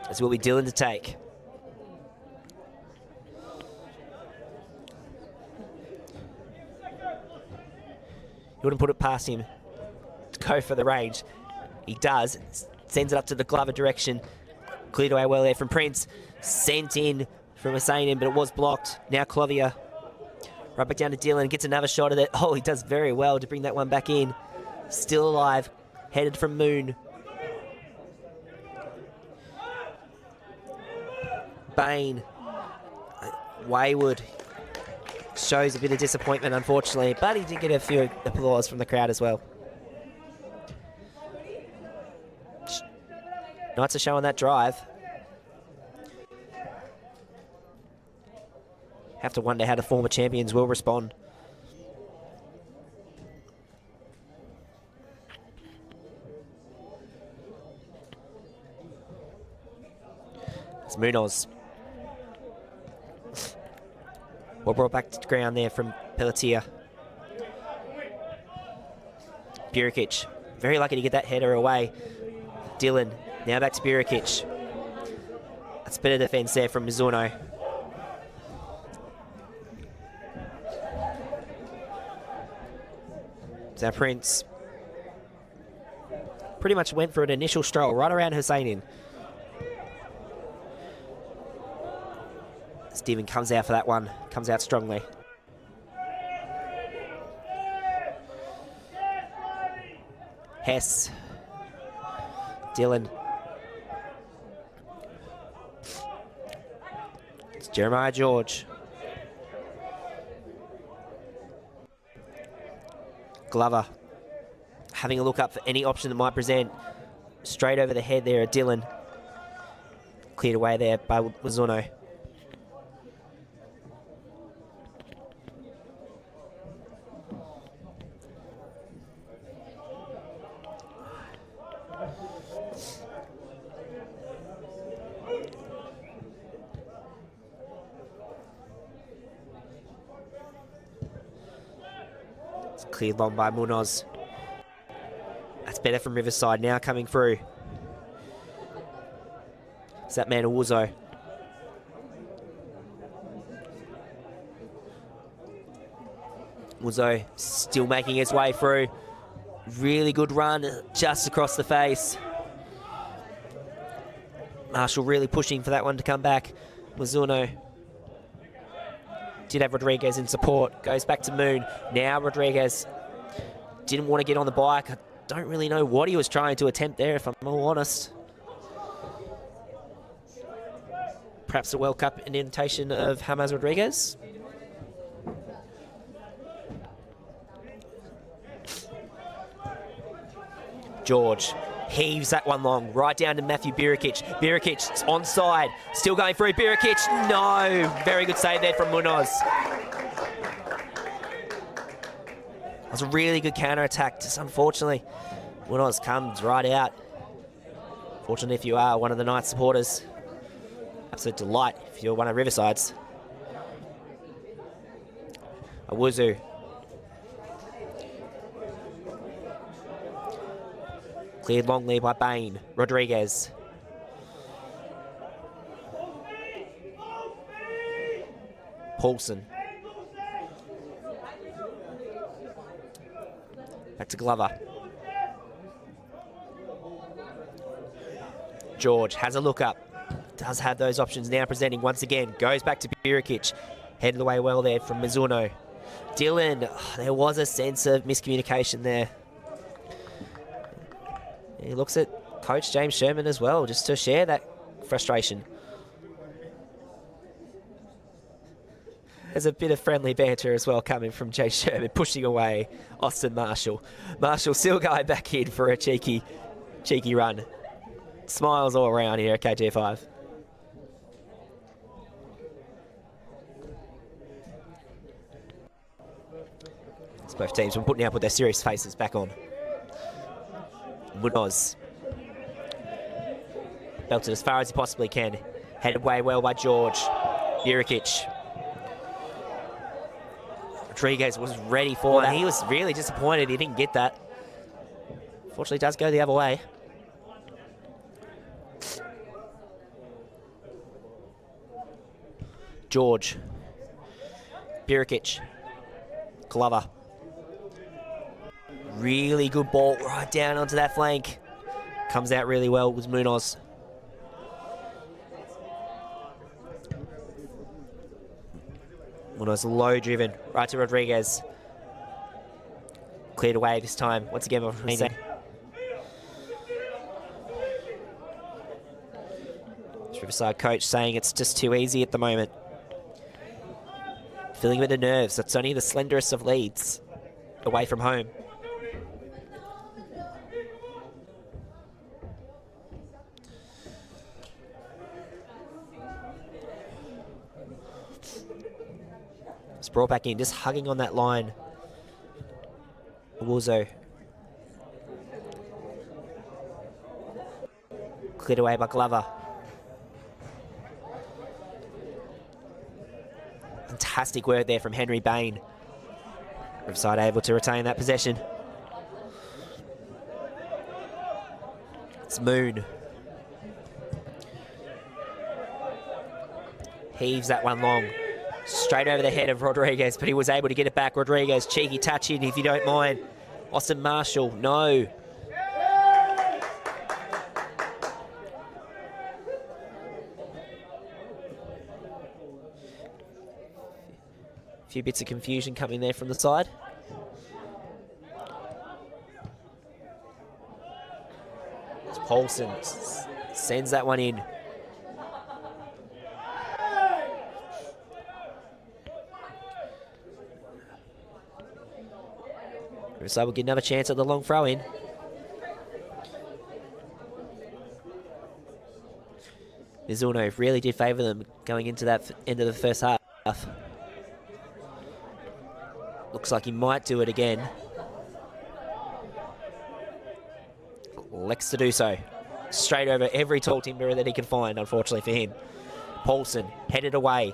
D: This will be Dylan to take. He wouldn't put it past him to go for the range. He does. Sends it up to the Glover direction. Cleared away well there from Prince. Sent in from Husseinin, but it was blocked. Now Clovier. Right back down to Dylan. Gets another shot at it. Oh, he does very well to bring that one back in. Still alive. Headed from Moon. Bain. Wayward shows a bit of disappointment, unfortunately, but he did get a few applause from the crowd as well. Knights are showing that drive. Have to wonder how the former champions will respond. It's Munoz. Well brought back to ground there from Pelletier. Burikic, very lucky to get that header away. Dylan, now back to Burikic. That's better defence there from Mizuno. Now Prince pretty much went for an initial stroll right around Husseinin. Stephen comes out for that one, comes out strongly. Hess. Dylan. It's Jeremiah George. Glover. Having a look up for any option that might present. Straight over the head there at Dylan. Cleared away there by Mizuno. Cleared long by Munoz. That's better from Riverside now coming through. It's that man Owuzo. Owuzo still making his way through. Really good run just across the face. Marshall really pushing for that one to come back. Mizuno did have Rodriguez in support. Goes back to Moon. Now Rodriguez didn't want to get on the bike. I don't really know what he was trying to attempt there, if I'm all honest. Perhaps a World Cup invitation of James Rodriguez. George heaves that one long, right down to Matthew Burikic. Burikic is onside, still going through. Burikic, no! Very good save there from Munoz. That was a really good counter-attack, just unfortunately, Munoz comes right out. Fortunately, if you are one of the Knights supporters, absolute delight if you're one of Riverside's. Owuzu. Cleared longly by Bain. Rodriguez. Paulson. Back to Glover. George has a look up. Does have those options now presenting once again. Goes back to Burikic. Headed away well there from Mizuno. Dylan. There was a sense of miscommunication there. He looks at Coach James Sherman as well, just to share that frustration. There's a bit of friendly banter as well coming from James Sherman, pushing away Austin Marshall. Marshall still going back in for a cheeky run. Smiles all around here at KG5. So both teams will now put their serious faces back on. Munoz. Belted as far as he possibly can. Headed way well by George. Burikic. Rodriguez was ready for that. He was really disappointed he didn't get that. Fortunately, it does go the other way. George. Burikic. Glover. Really good ball right down onto that flank. Comes out really well with Munoz. Munoz low driven, right to Rodriguez. Cleared away this time, once again by Hussein. Riverside coach saying it's just too easy at the moment. Feeling a bit of nerves, it's only the slenderest of leads away from home. It's brought back in, just hugging on that line. Owuzo. Cleared away by Glover. Fantastic work there from Henry Bain. Riverside able to retain that possession. It's Moon. Heaves that one long. Straight over the head of Rodriguez, but he was able to get it back. Rodriguez, cheeky touch in if you don't mind. Austin Marshall, no. A few bits of confusion coming there from the side. It's Paulson sends that one in. So we'll get another chance at the long throw in. Mizuno really did favour them going into that end of the first half. Looks like he might do it again. Elects to do so. Straight over every tall timber that he can find, unfortunately for him. Paulson headed away.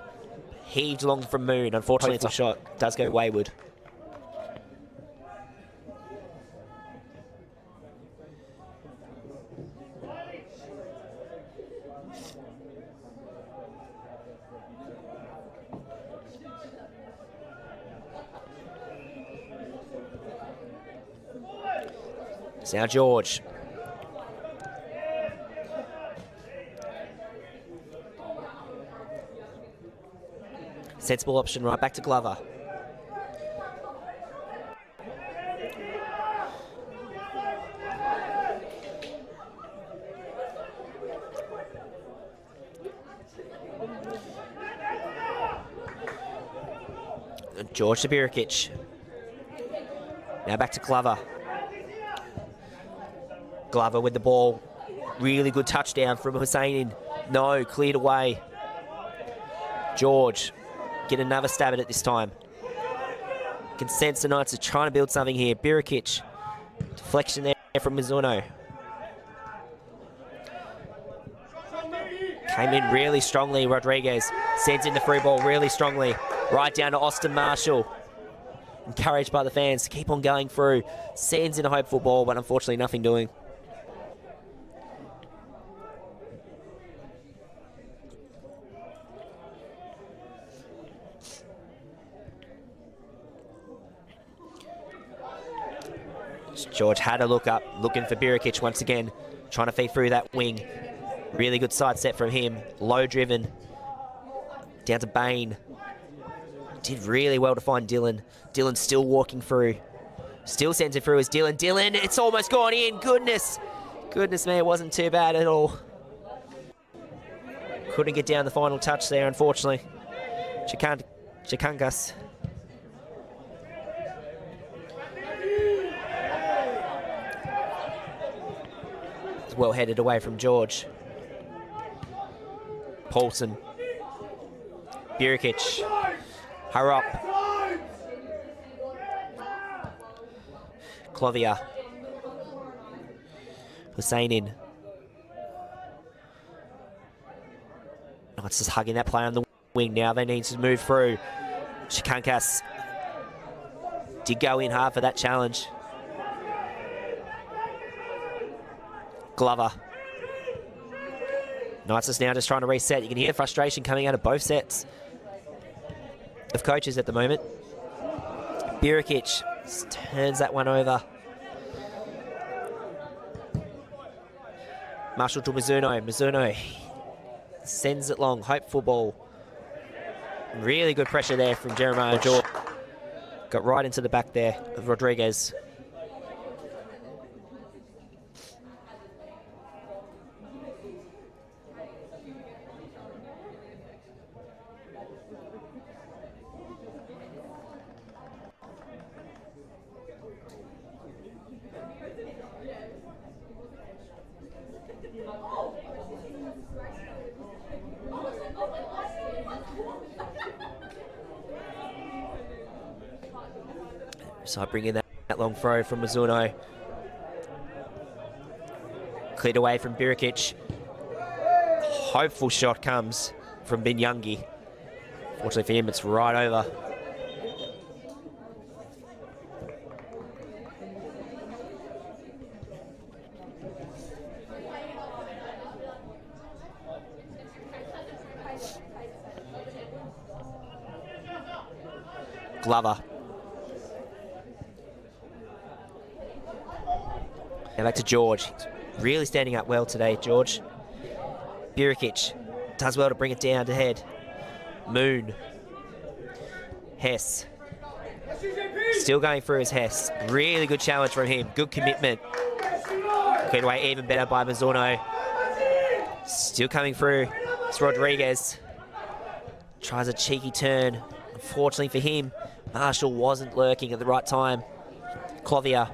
D: Heaved long from Moon. Unfortunately, it's a shot. Does go wayward. It's now George. Sensible option right back to Glover. George to Birikic. Now back to Glover. Glover with the ball. Really good touchdown from Husseinin. No, cleared away. George, get another stab at it this time. Can sense the Knights are trying to build something here. Birikic, deflection there from Mizuno. Came in really strongly, Rodriguez. Sends in the free ball really strongly. Right down to Austin Marshall. Encouraged by the fans to keep on going through. Sends in a hopeful ball, but unfortunately nothing doing. George had a look up, looking for Birikic once again, trying to feed through that wing. Really good side set from him, low driven. Down to Bain. Did really well to find Dylan. Dylan still walking through. Still sends it through as Dylan. Dylan, it's almost gone in. Goodness. Goodness me, it wasn't too bad at all. Couldn't get down the final touch there, unfortunately. Chikangas. Well headed away from George. Paulson. Birikic. Hurry up. Clovier. Husseinin. Oh, it's just hugging that play on the wing now. They need to move through. Chikankas did go in hard for that challenge. Glover. Knights is now just trying to reset. You can hear frustration coming out of both sets of coaches at the moment. Birikic turns that one over. Marshall to Mizuno. Mizuno sends it long. Hopeful ball. Really good pressure there from Jeremiah George. Got right into the back there of Rodriguez. So I bring in that long throw from Mizuno. Cleared away from Birikic. Hopeful shot comes from Binyangi. Fortunately for him, it's right over. Glover. Now back to George. Really standing up well today, George. Burikic does well to bring it down to head. Moon. Hess. Still going through his Hess. Really good challenge from him. Good commitment. Cleared away even better by Mizuno. Still coming through. It's Rodriguez. Tries a cheeky turn. Unfortunately for him, Marshall wasn't lurking at the right time. Clothier.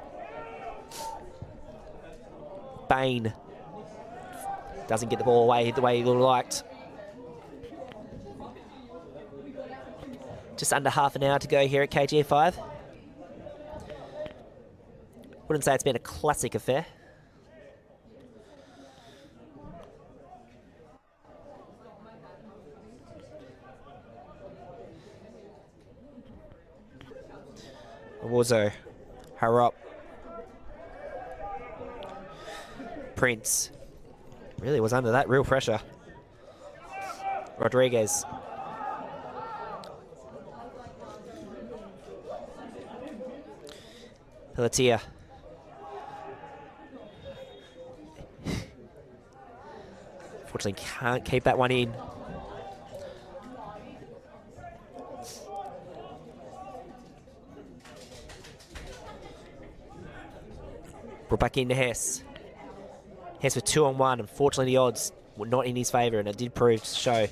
D: Bain. Doesn't get the ball away the way he would have liked. Just under half an hour to go here at KGF 5. Wouldn't say it's been a classic affair. Wazo, Harop, Prince, really was under that real pressure. Rodriguez. Pelletier. Unfortunately can't keep that one in. Brought back into Hess. Hess with 2-on-1. Unfortunately, the odds were not in his favour, and it did prove to show.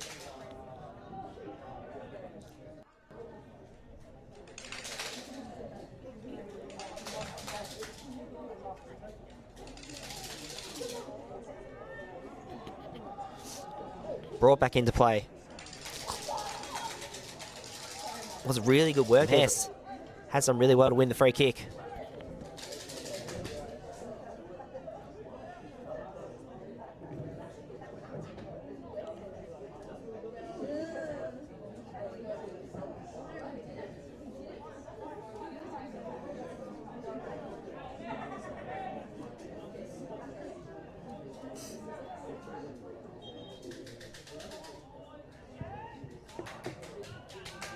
D: Brought back into play. It was really good work. Hess had some really well to win the free kick.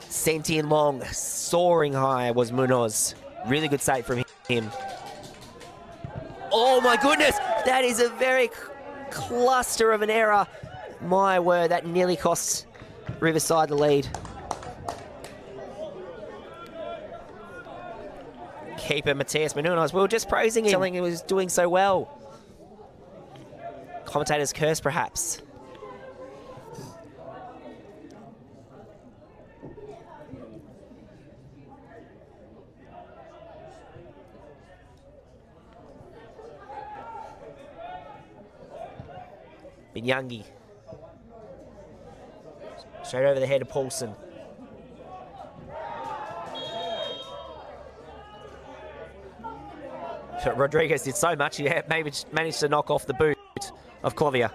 D: Sentient long, soaring high was Munoz. Really good save from him. Oh my goodness, that is a very cluster of an error. My word, that nearly cost Riverside the lead. Keeper Matthias Munoz, we were just praising him, telling him he was doing so well. Commentator's curse, perhaps. Binyangi. Straight over the head of Paulson. Rodriguez did so much, he maybe managed to knock off the boot of Clothier.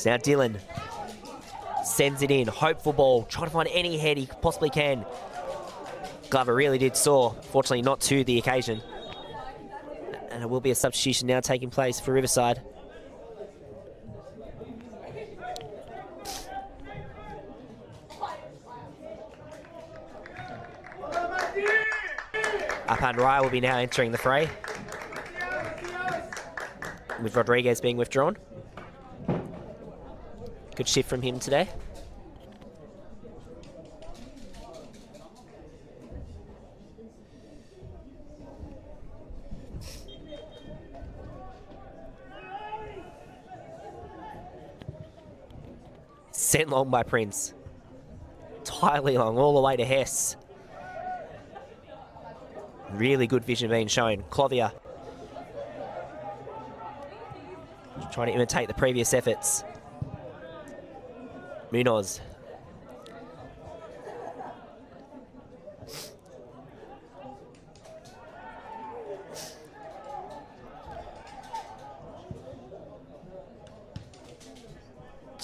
D: Now Dylan sends it in, hopeful ball, trying to find any head he possibly can. Glover really did soar, fortunately not to the occasion. And it will be a substitution now taking place for Riverside. Apan Raya will be now entering the fray, with Rodriguez being withdrawn. Good shift from him today. Sent long by Prince. Entirely long, all the way to Hess. Really good vision being shown. Clothier trying to imitate the previous efforts. Munoz.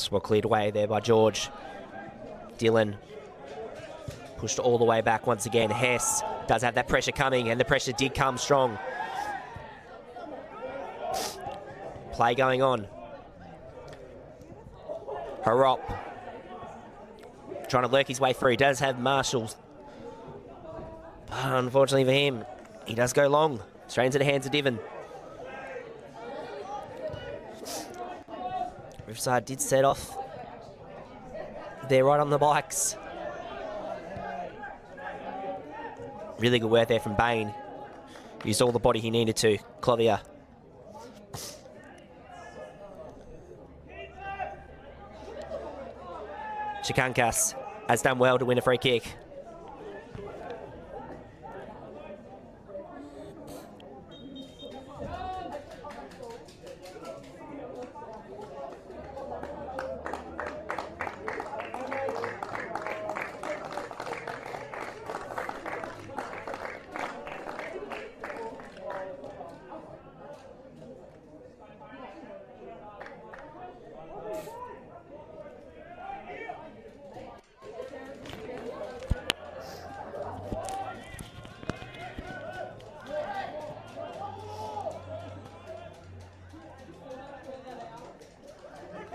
D: Well cleared away there by George. Dylan pushed all the way back once again. Hess does have that pressure coming, and the pressure did come strong. Play going on. Harop trying to lurk his way through. Does have Marshall. But unfortunately for him, he does go long. Straight into the hands of Diven. Riverside did set off. They're right on the bikes. Really good work there from Bain. Used all the body he needed to. Clothier. Chikankas has done well to win a free kick.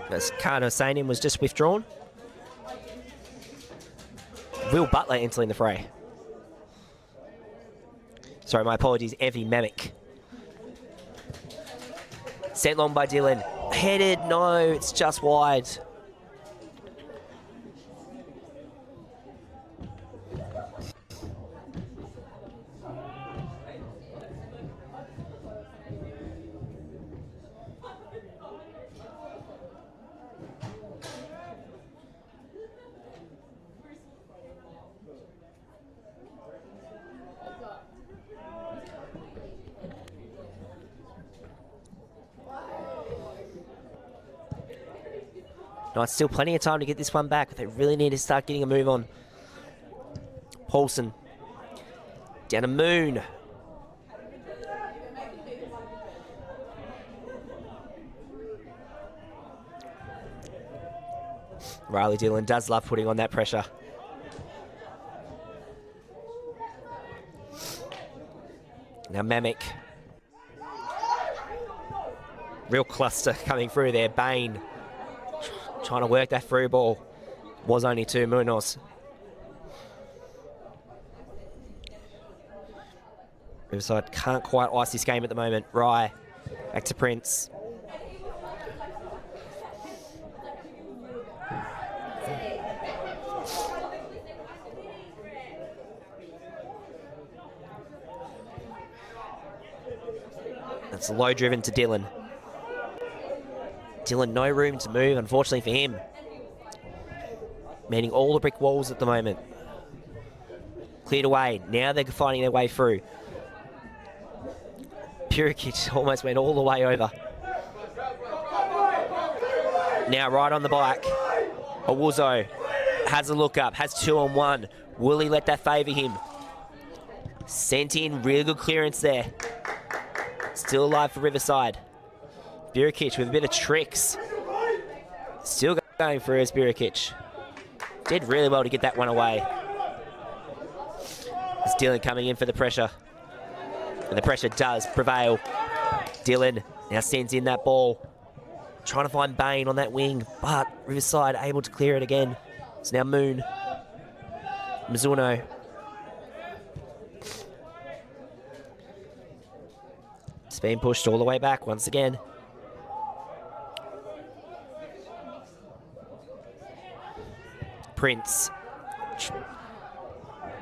D: As Carter Sainian was just withdrawn. Will Butler entering the fray. Sorry, my apologies, Evie Memick. Sent long by Dylan. Headed, no, it's just wide. No, it's still plenty of time to get this one back, but they really need to start getting a move on. Paulson. Down to Moon. Riley Dillon does love putting on that pressure. Now Memick. Real cluster coming through there. Bain trying to work that through ball. Was only two. Munoz. Riverside can't quite ice this game at the moment. Rye. Back to Prince. That's low driven to Dylan. Dylan, no room to move, unfortunately for him. Meeting all the brick walls at the moment. Cleared away. Now they're finding their way through. Purikic almost went all the way over. Now right on the bike. Owuzo has a look up, has 2-on-1. Will he let that favour him? Sent in, really good clearance there. Still alive for Riverside. Burikic with a bit of tricks. Still going for his Burikic. Did really well to get that one away. It's Dylan coming in for the pressure. And the pressure does prevail. Dylan now sends in that ball. Trying to find Bain on that wing, but Riverside able to clear it again. It's now Moon. Mizuno. It's being pushed all the way back once again. Prince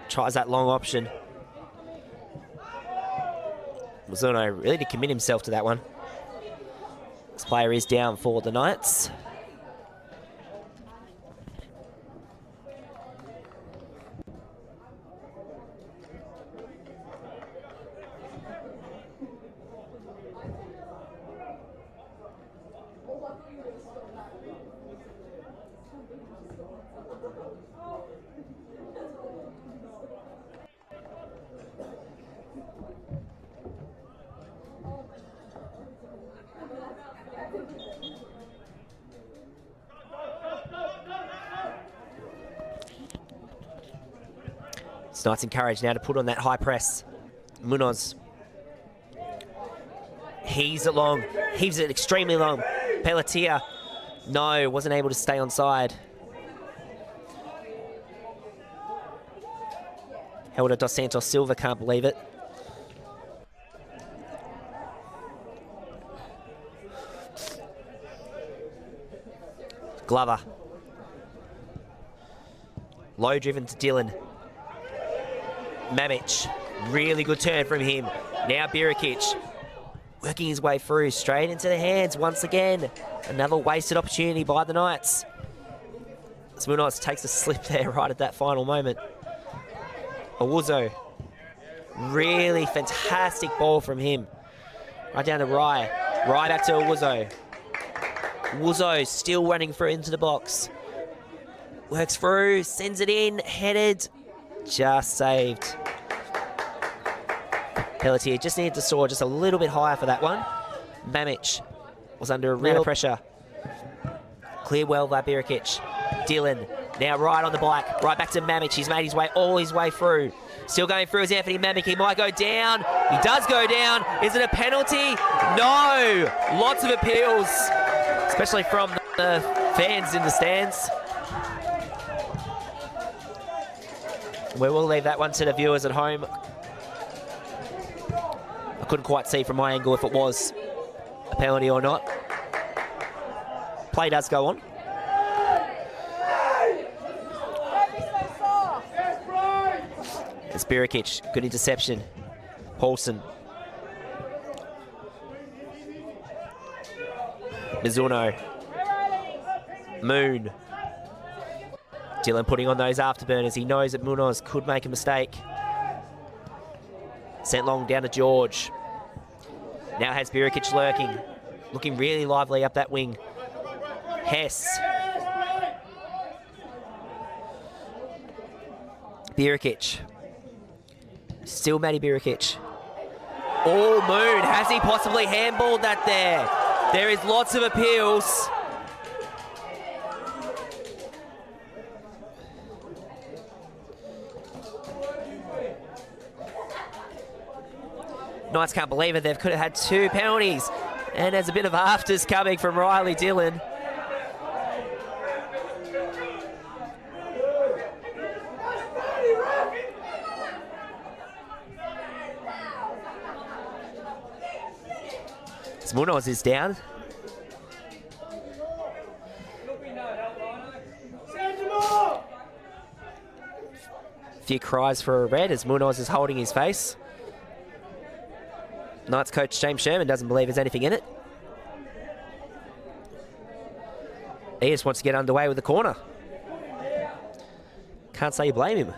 D: tries that long option. Mizuno really did commit himself to that one. This player is down for the Knights. Knights encouraged now to put on that high press. Munoz. Heaves it long. Heaves it extremely long. Pelletier. No, wasn't able to stay on side. Helder Dos Santos Silva can't believe it. Glover. Low driven to Dylan. Mamic. Really good turn from him. Now Birakic. Working his way through. Straight into the hands once again. Another wasted opportunity by the Knights. Munoz takes a slip there right at that final moment. Owuzo. Really fantastic ball from him. Right down to Rye. Rye back to Owuzo. Owuzo still running through into the box. Works through, sends it in, headed. Just saved. Pelletier just needed to soar just a little bit higher for that one. Mamic was under a real pressure. Cleared well by Birakic. Dylan now right on the bike, right back to Mamic. He's made his way all his way through. Still going through is Anthony Mamic. He might go down. He does go down. Is it a penalty? No. Lots of appeals, especially from the fans in the stands. We will leave that one to the viewers at home. I couldn't quite see from my angle if it was a penalty or not. Play does go on. It's Birakic, good interception. Paulson. Mizuno. Moon. Dylan putting on those afterburners. He knows that Munoz could make a mistake. Sent long down to George. Now has Birakic lurking. Looking really lively up that wing. Hess. Birakic. Still Matty Birakic. Oh, Moon. Has he possibly handballed that there? There is lots of appeals. Knights can't believe it. They could have had 2 penalties. And there's a bit of afters coming from Riley Dillon. Munoz is down. A few cries for a red as Munoz is holding his face. Knights coach James Sherman doesn't believe there's anything in it. He just wants to get underway with the corner. Can't say you blame him.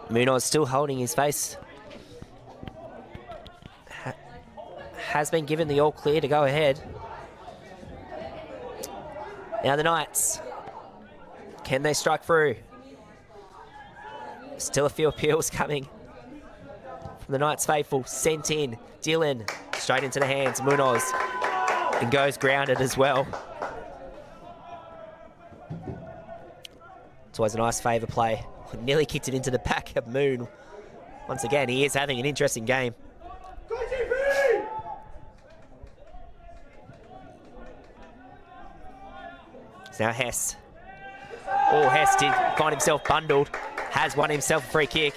D: Munoz still holding his face. Has been given the all clear to go ahead. Now the Knights. Can they strike through? Still a few appeals coming from the Knights faithful. Sent in. Dylan straight into the hands. Munoz. And goes grounded as well. It's always a nice favour play. Nearly kicked it into the back of Moon. Once again, he is having an interesting game. It's now Hess. Oh, Hess did find himself bundled. Has won himself a free kick.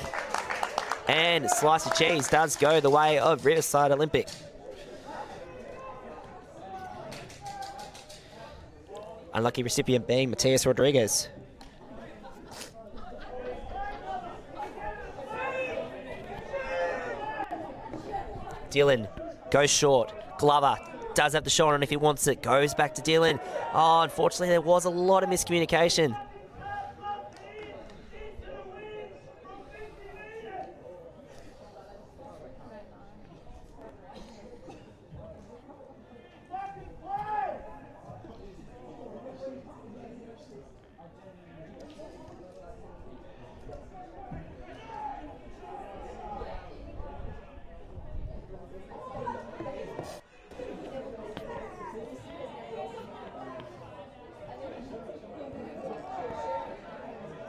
D: And slice of cheese does go the way of Riverside Olympic. Unlucky recipient being Matias Rodriguez. Dylan goes short. Glover does have the shot on if he wants it. Goes back to Dylan. Oh, unfortunately, there was a lot of miscommunication.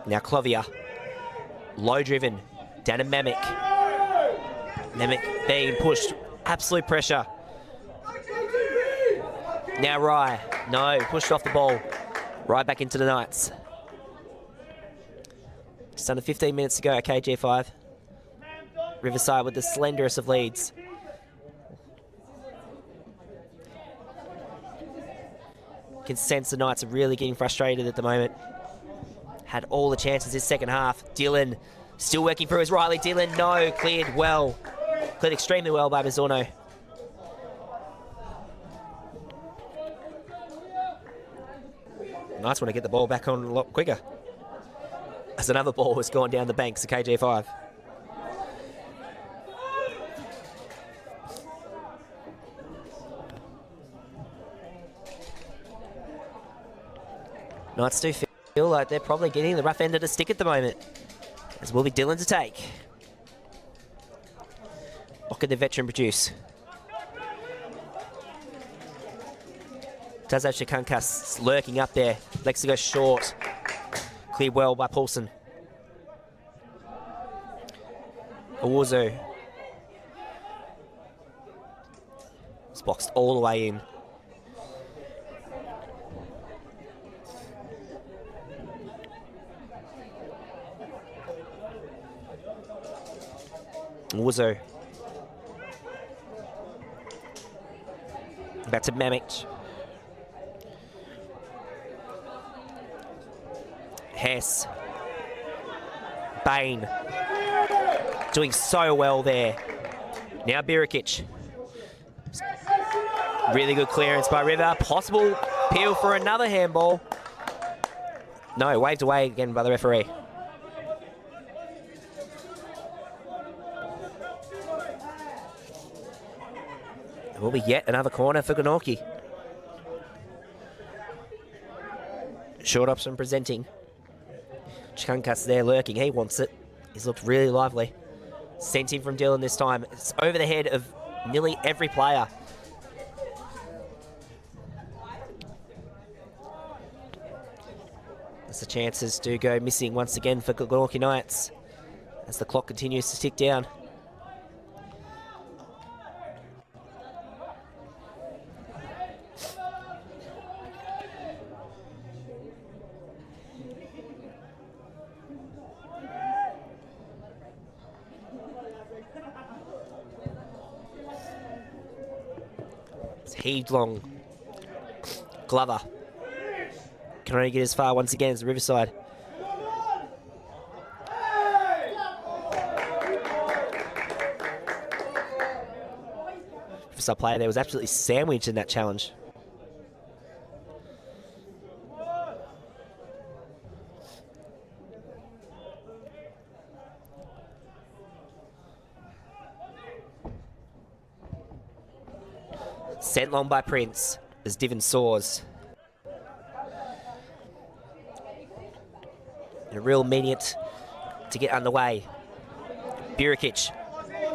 D: Now Clovier. Low driven. Down to Mamick. Mamick being pushed. Absolute pressure. Now Rye. No, pushed off the ball. Right back into the Knights. Just under 15 minutes to go, KG5. Riverside with the slenderest of leads. You can sense the Knights are really getting frustrated at the moment. Had all the chances this second half. Dylan still working through his Riley. Dylan, no, cleared well. Cleared extremely well by Mizzorno. Knights want to get the ball back on a lot quicker. As another ball has gone down the banks of KG5. Knights do feel like they're probably getting the rough end of the stick at the moment. As will be Dylan to take. What could the veteran produce? Tazo Shikankas lurking up there. Lexigo short. Cleared well by Paulson. Awarzo. It's boxed all the way in. Awarzo. Back to Mamic. Hess. Bain. Doing so well there. Now Birikic. Really good clearance by River. Possible peel for another handball. No, waved away again by the referee. It will be yet another corner for Glenorchy. Short option presenting. Chikankas there lurking. He wants it. He's looked really lively. Sent in from Dylan this time. It's over the head of nearly every player. As the chances do go missing once again for Glenorchy Knights. As the clock continues to tick down. Heaved long. Glover. Can only get as far once again as the Riverside. Riverside player there was absolutely sandwiched in that challenge. Sent long by Prince as Divin soars. And a real minute to get underway. Birikic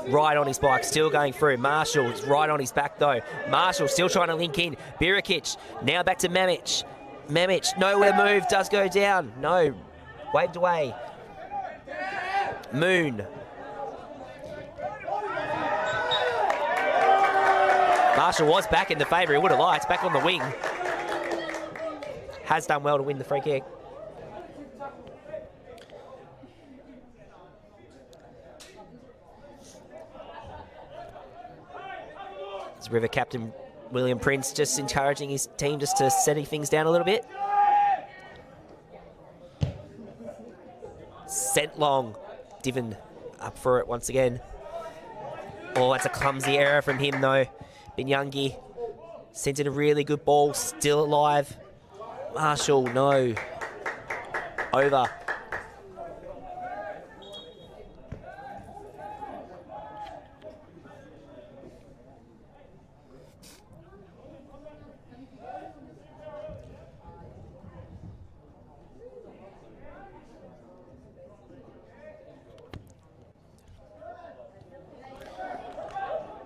D: right on his bike, still going through. Marshall's right on his back though. Marshall still trying to link in. Birikic now back to Mamic. Mamic, nowhere moved, does go down. No, waved away. Moon. Marshall was back in the favour, he would have liked, back on the wing. Has done well to win the free kick. As River captain William Prince just encouraging his team just to settle things down a little bit. Sent long. Divin up for it once again. Oh, that's a clumsy error from him though. Binyungi sent in a really good ball, still alive. Marshall, no. Over.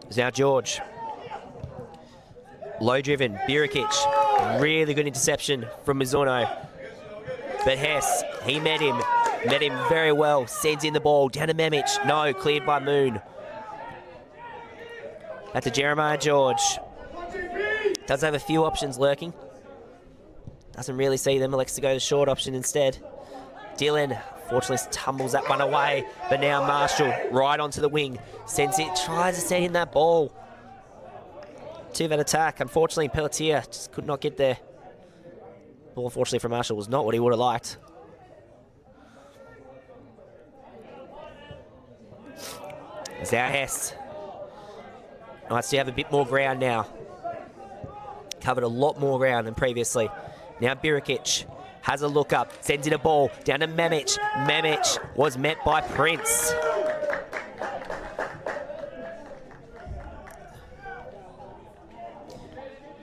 D: It's now George. Low driven, Birikic. Really good interception from Mizzorno. But Hess, he met him. Met him very well. Sends in the ball. Down to Memich. No, cleared by Moon. Back to Jeremiah George. Does have a few options lurking. Doesn't really see them. Elects to go the short option instead. Dylan, fortunately, tumbles that one away. But now Marshall, right onto the wing. Sends it, tries to send in that ball. Two-vet attack. Unfortunately, Pelletier just could not get there. Ball, unfortunately, for Marshall was not what he would have liked. It's our Hess. Nice to have a bit more ground now. Covered a lot more ground than previously. Now Birikic has a look up, sends in a ball down to Memich. Memich was met by Prince.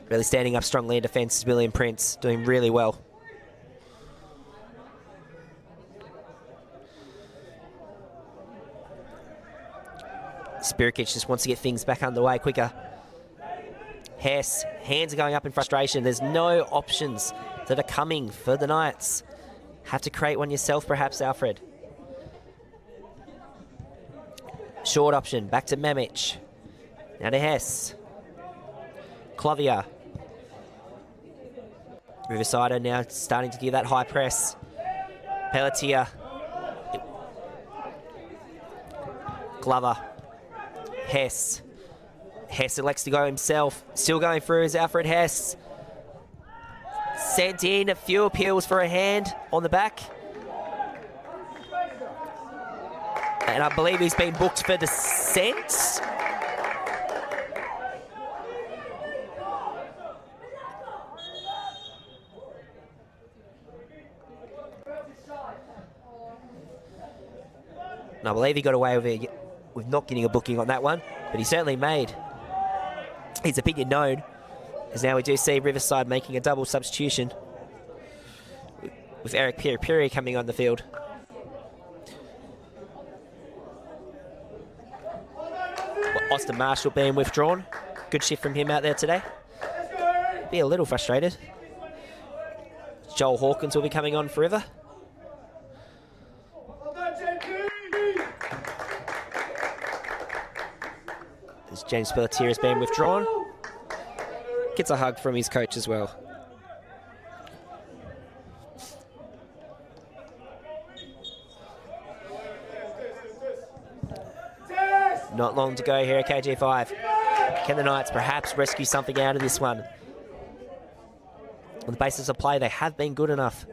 D: Really standing up strongly in defence is William Prince, doing really well. Spirikic just wants to get things back underway quicker. Hess, hands are going up in frustration. There's no options that are coming for the Knights. Have to create one yourself, perhaps, Alfred. Short option, back to Memich. Now to Hess. Clovier. Riverside are now starting to give that high press. Pelletier. Glover. Hess. Hess elects to go himself. Still going through is Alfred Hess. Sent in, a few appeals for a hand on the back. And I believe he's been booked for dissent. And I believe he got away with not getting a booking on that one, but he certainly made his opinion known, as now we do see Riverside making a double substitution with Eric Piri coming on the field. Austin Marshall being withdrawn. Good shift from him out there today. Be a little frustrated. Joel Hawkins will be coming on for River. As James Pelletier has been withdrawn. Gets a hug from his coach as well. Not long to go here at KG5. Can the Knights perhaps rescue something out of this one? On the basis of play, they have been good enough.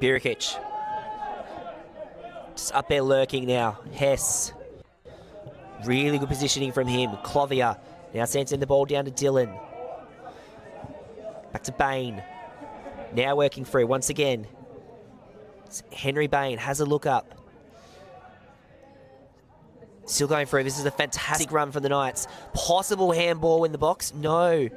D: Birikic. Just up there lurking now. Hess. Really good positioning from him. Clovier. Now sends in the ball down to Dylan. Back to Bain. Now working through once again. Henry Bain has a look up. Still going through. This is a fantastic run from the Knights. Possible handball in the box. No.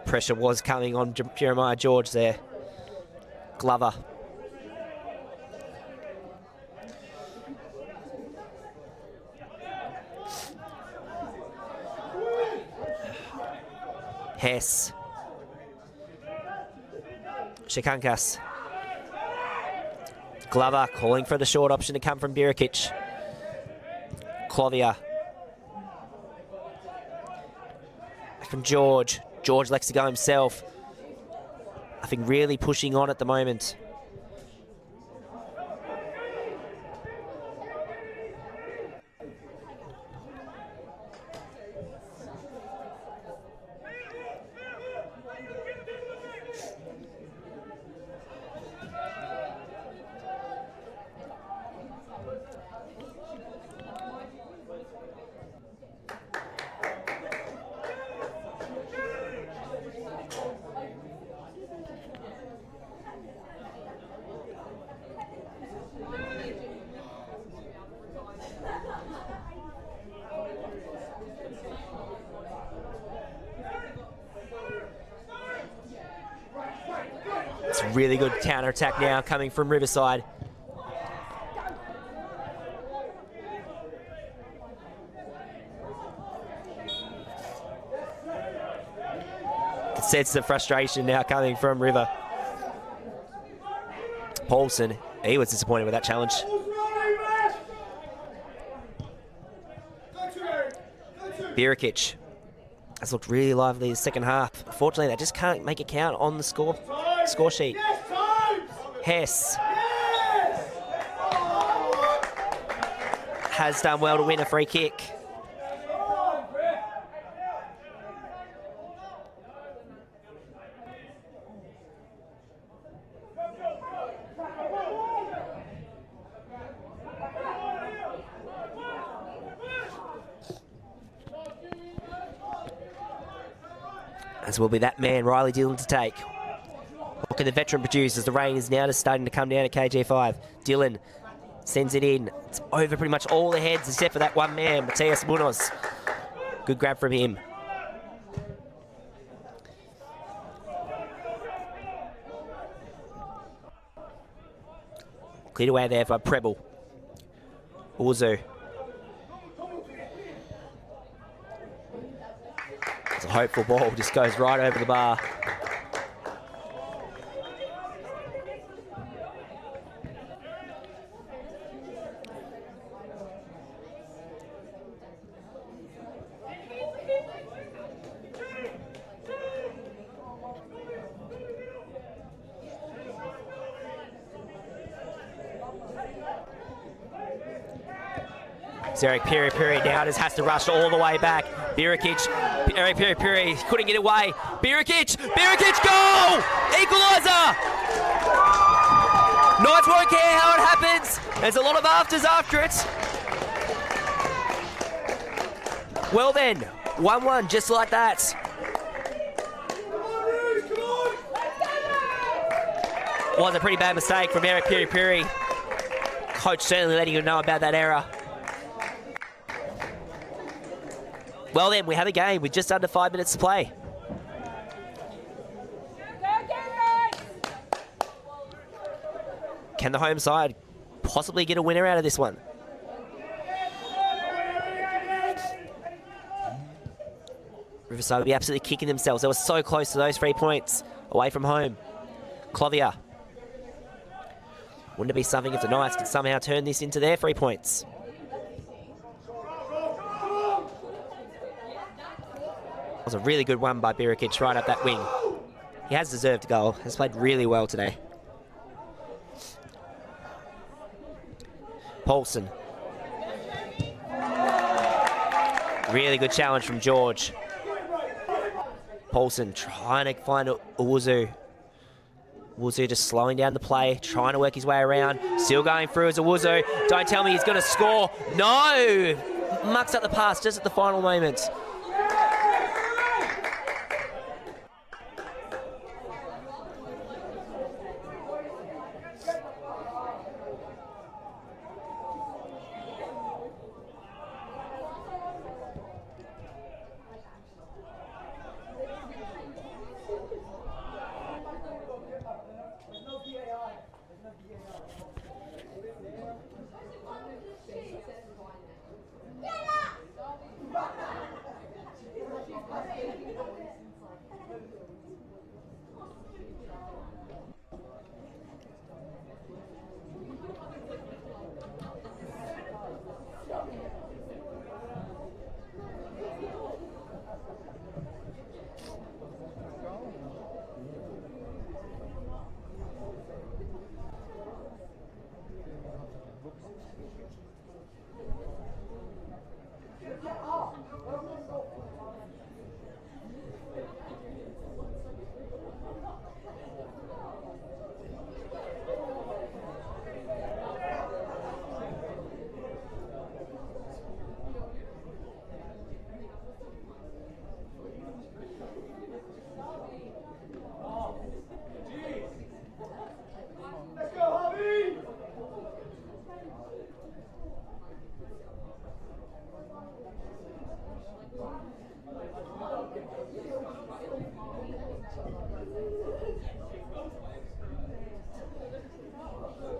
D: Pressure was coming on Jeremiah George there. Glover. Hess. Shikankas. Glover calling for the short option to come from Birikic. Clovier. From George. George likes to go himself. I think really pushing on at the moment. It's a really good counter-attack now coming from Riverside. Can sense the frustration now coming from River. Paulson, he was disappointed with that challenge. Birakic has looked really lively the second half. Unfortunately, they just can't make it count on the score sheet. Hess has done well to win a free kick. As will be that man, Riley Dillon, to take. What can the veteran produce as the rain is now just starting to come down at KG5? Dillon sends it in. It's over pretty much all the heads except for that one man, Matthias Munoz. Good grab from him. Cleared away there by Preble. Uzu. It's a hopeful ball, just goes right over the bar. Eric Piri now just has to rush all the way back. Birakic, Eric Piri couldn't get away. Birakic, goal! Equaliser! Knights won't care how it happens. There's a lot of afters after it. Well then, 1-1 just like that. Was a pretty bad mistake from Eric Piri. Coach certainly letting you know about that error. Well then, we have a game with just under 5 minutes to play. Can the home side possibly get a winner out of this one? Riverside will be absolutely kicking themselves. They were so close to those 3 points away from home. Clothier. Wouldn't it be something if the Knights could somehow turn this into their 3 points? That was a really good one by Birakic right up that wing. He has deserved a goal. Has played really well today. Paulson. Really good challenge from George. Paulson trying to find Owuzu. Owuzu just slowing down the play, trying to work his way around. Still going through as Owuzu. Don't tell me he's going to score. No! Mucks up the pass just at the final moment.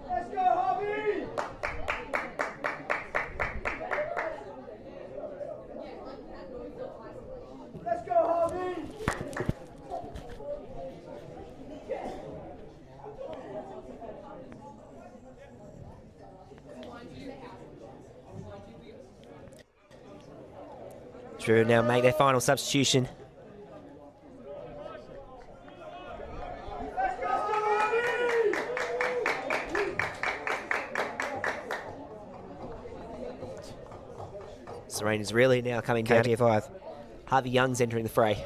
C: Let's go, Harvey! Let's go, Harvey!
D: Drew now make their final substitution. Serene is really now coming down to K5. Harvey Young's entering the fray.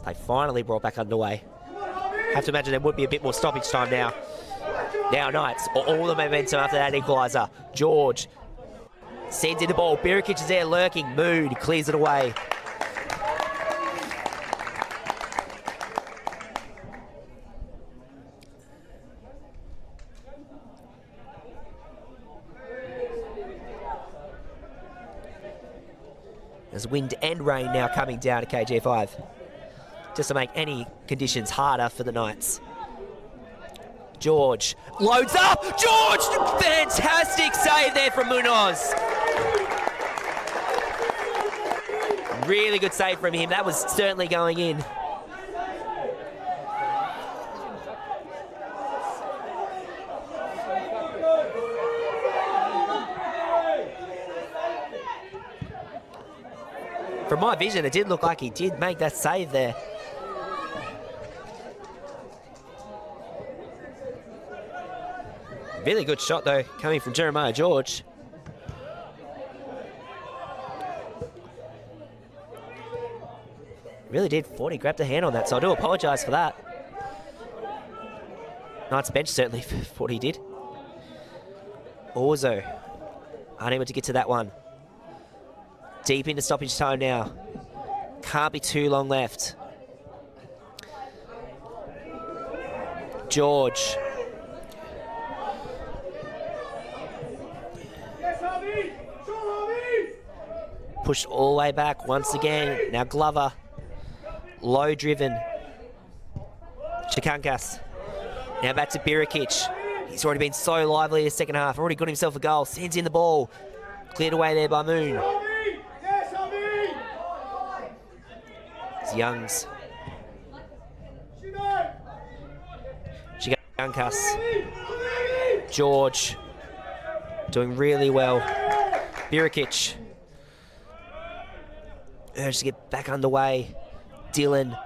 D: They finally brought back underway. Have to imagine there would be a bit more stoppage time now. Now Knights, all the momentum after that equaliser. George sends in the ball. Birikic is there lurking. Mood clears it away. There's wind and rain now coming down to KG5, just to make any conditions harder for the Knights. George loads up. George, fantastic save there from Munoz. Really good save from him. That was certainly going in. From my vision, it did look like he did make that save there. Really good shot, though, coming from Jeremiah George. Really did. 40 grabbed a hand on that, so I do apologise for that. Knights bench certainly for what he did. Orzo unable to get to that one. Deep into stoppage time now. Can't be too long left. George. Pushed all the way back once again. Now Glover. Low driven. Chikankas. Now back to Birikic. He's already been so lively in the second half. Already got himself a goal. Sends in the ball. Cleared away there by Moon. It's Youngs. Chikankas. George. Doing really well. Birikic. Urged to get back underway. Dylan.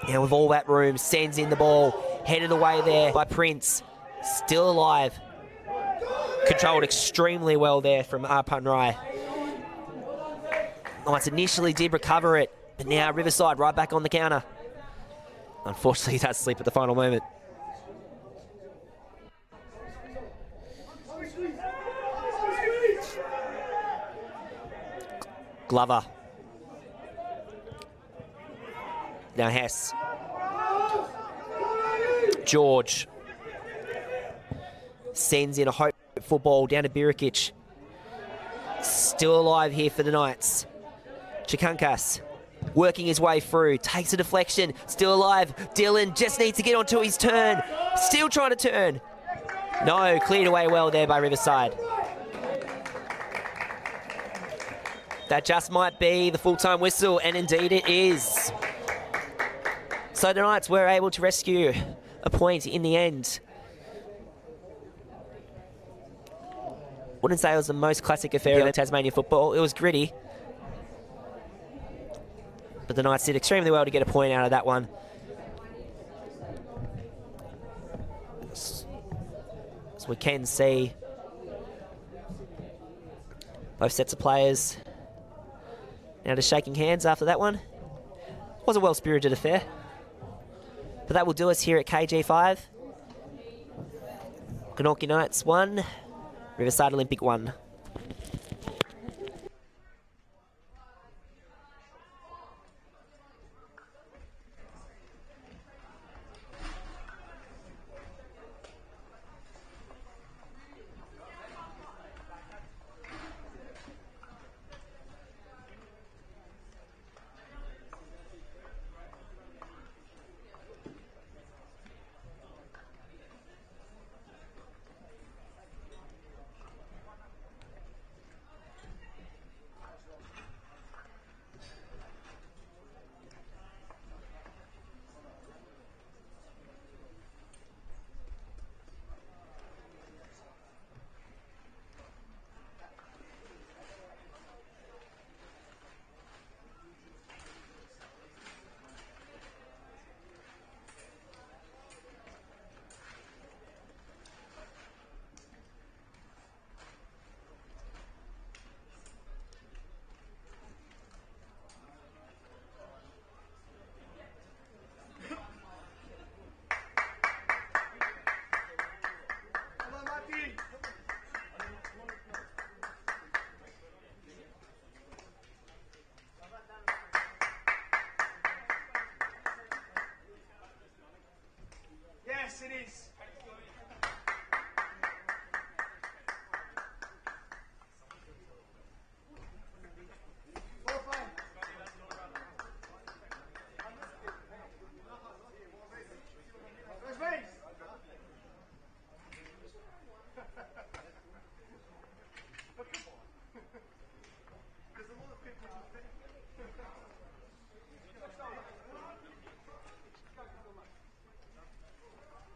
D: Now with all that room, sends in the ball. Headed away there by Prince. Still alive. Controlled extremely well there from Arpan Rai. Knights initially did recover it, but now Riverside right back on the counter. Unfortunately, he does slip at the final moment. Glover. Now Hess. George. Sends in a hopeful ball down to Birikic. Still alive here for the Knights. Chikankas working his way through. Takes a deflection. Still alive. Dylan just needs to get onto his turn. Still trying to turn. No, cleared away well there by Riverside. That just might be the full-time whistle, and indeed it is. So the Knights were able to rescue a point in the end. Wouldn't say it was the most classic affair of Tasmanian football. It was gritty. But the Knights did extremely well to get a point out of that one. As we can see, both sets of players now just shaking hands after that one. It was a well-spirited affair. But that will do us here at KG5. Glenorchy Knights 1, Riverside Olympic 1.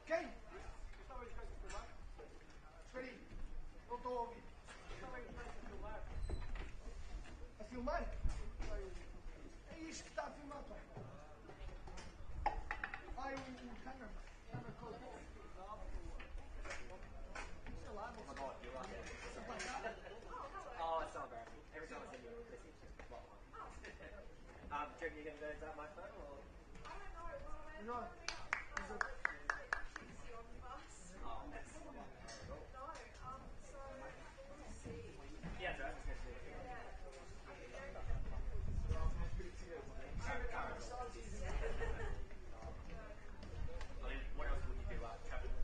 C: Quem? Espera aí, não estou a ouvir. A filmar? É isto que está a filmar, pá. Ai, o câmera. Sei lá, não sei.
D: Oh, it's not bad. Every time I send you a message, just block one. Do you reckon you're going to go to that my phone or?
C: Não.
D: Yeah, that's right. What else would you do after traveling?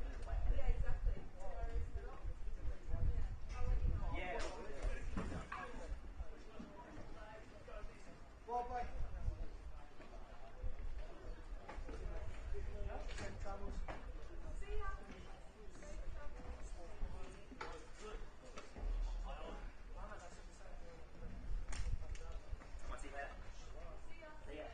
D: Yeah.
C: Boa, pai. Sentamos.
D: Come on, see you later. See ya.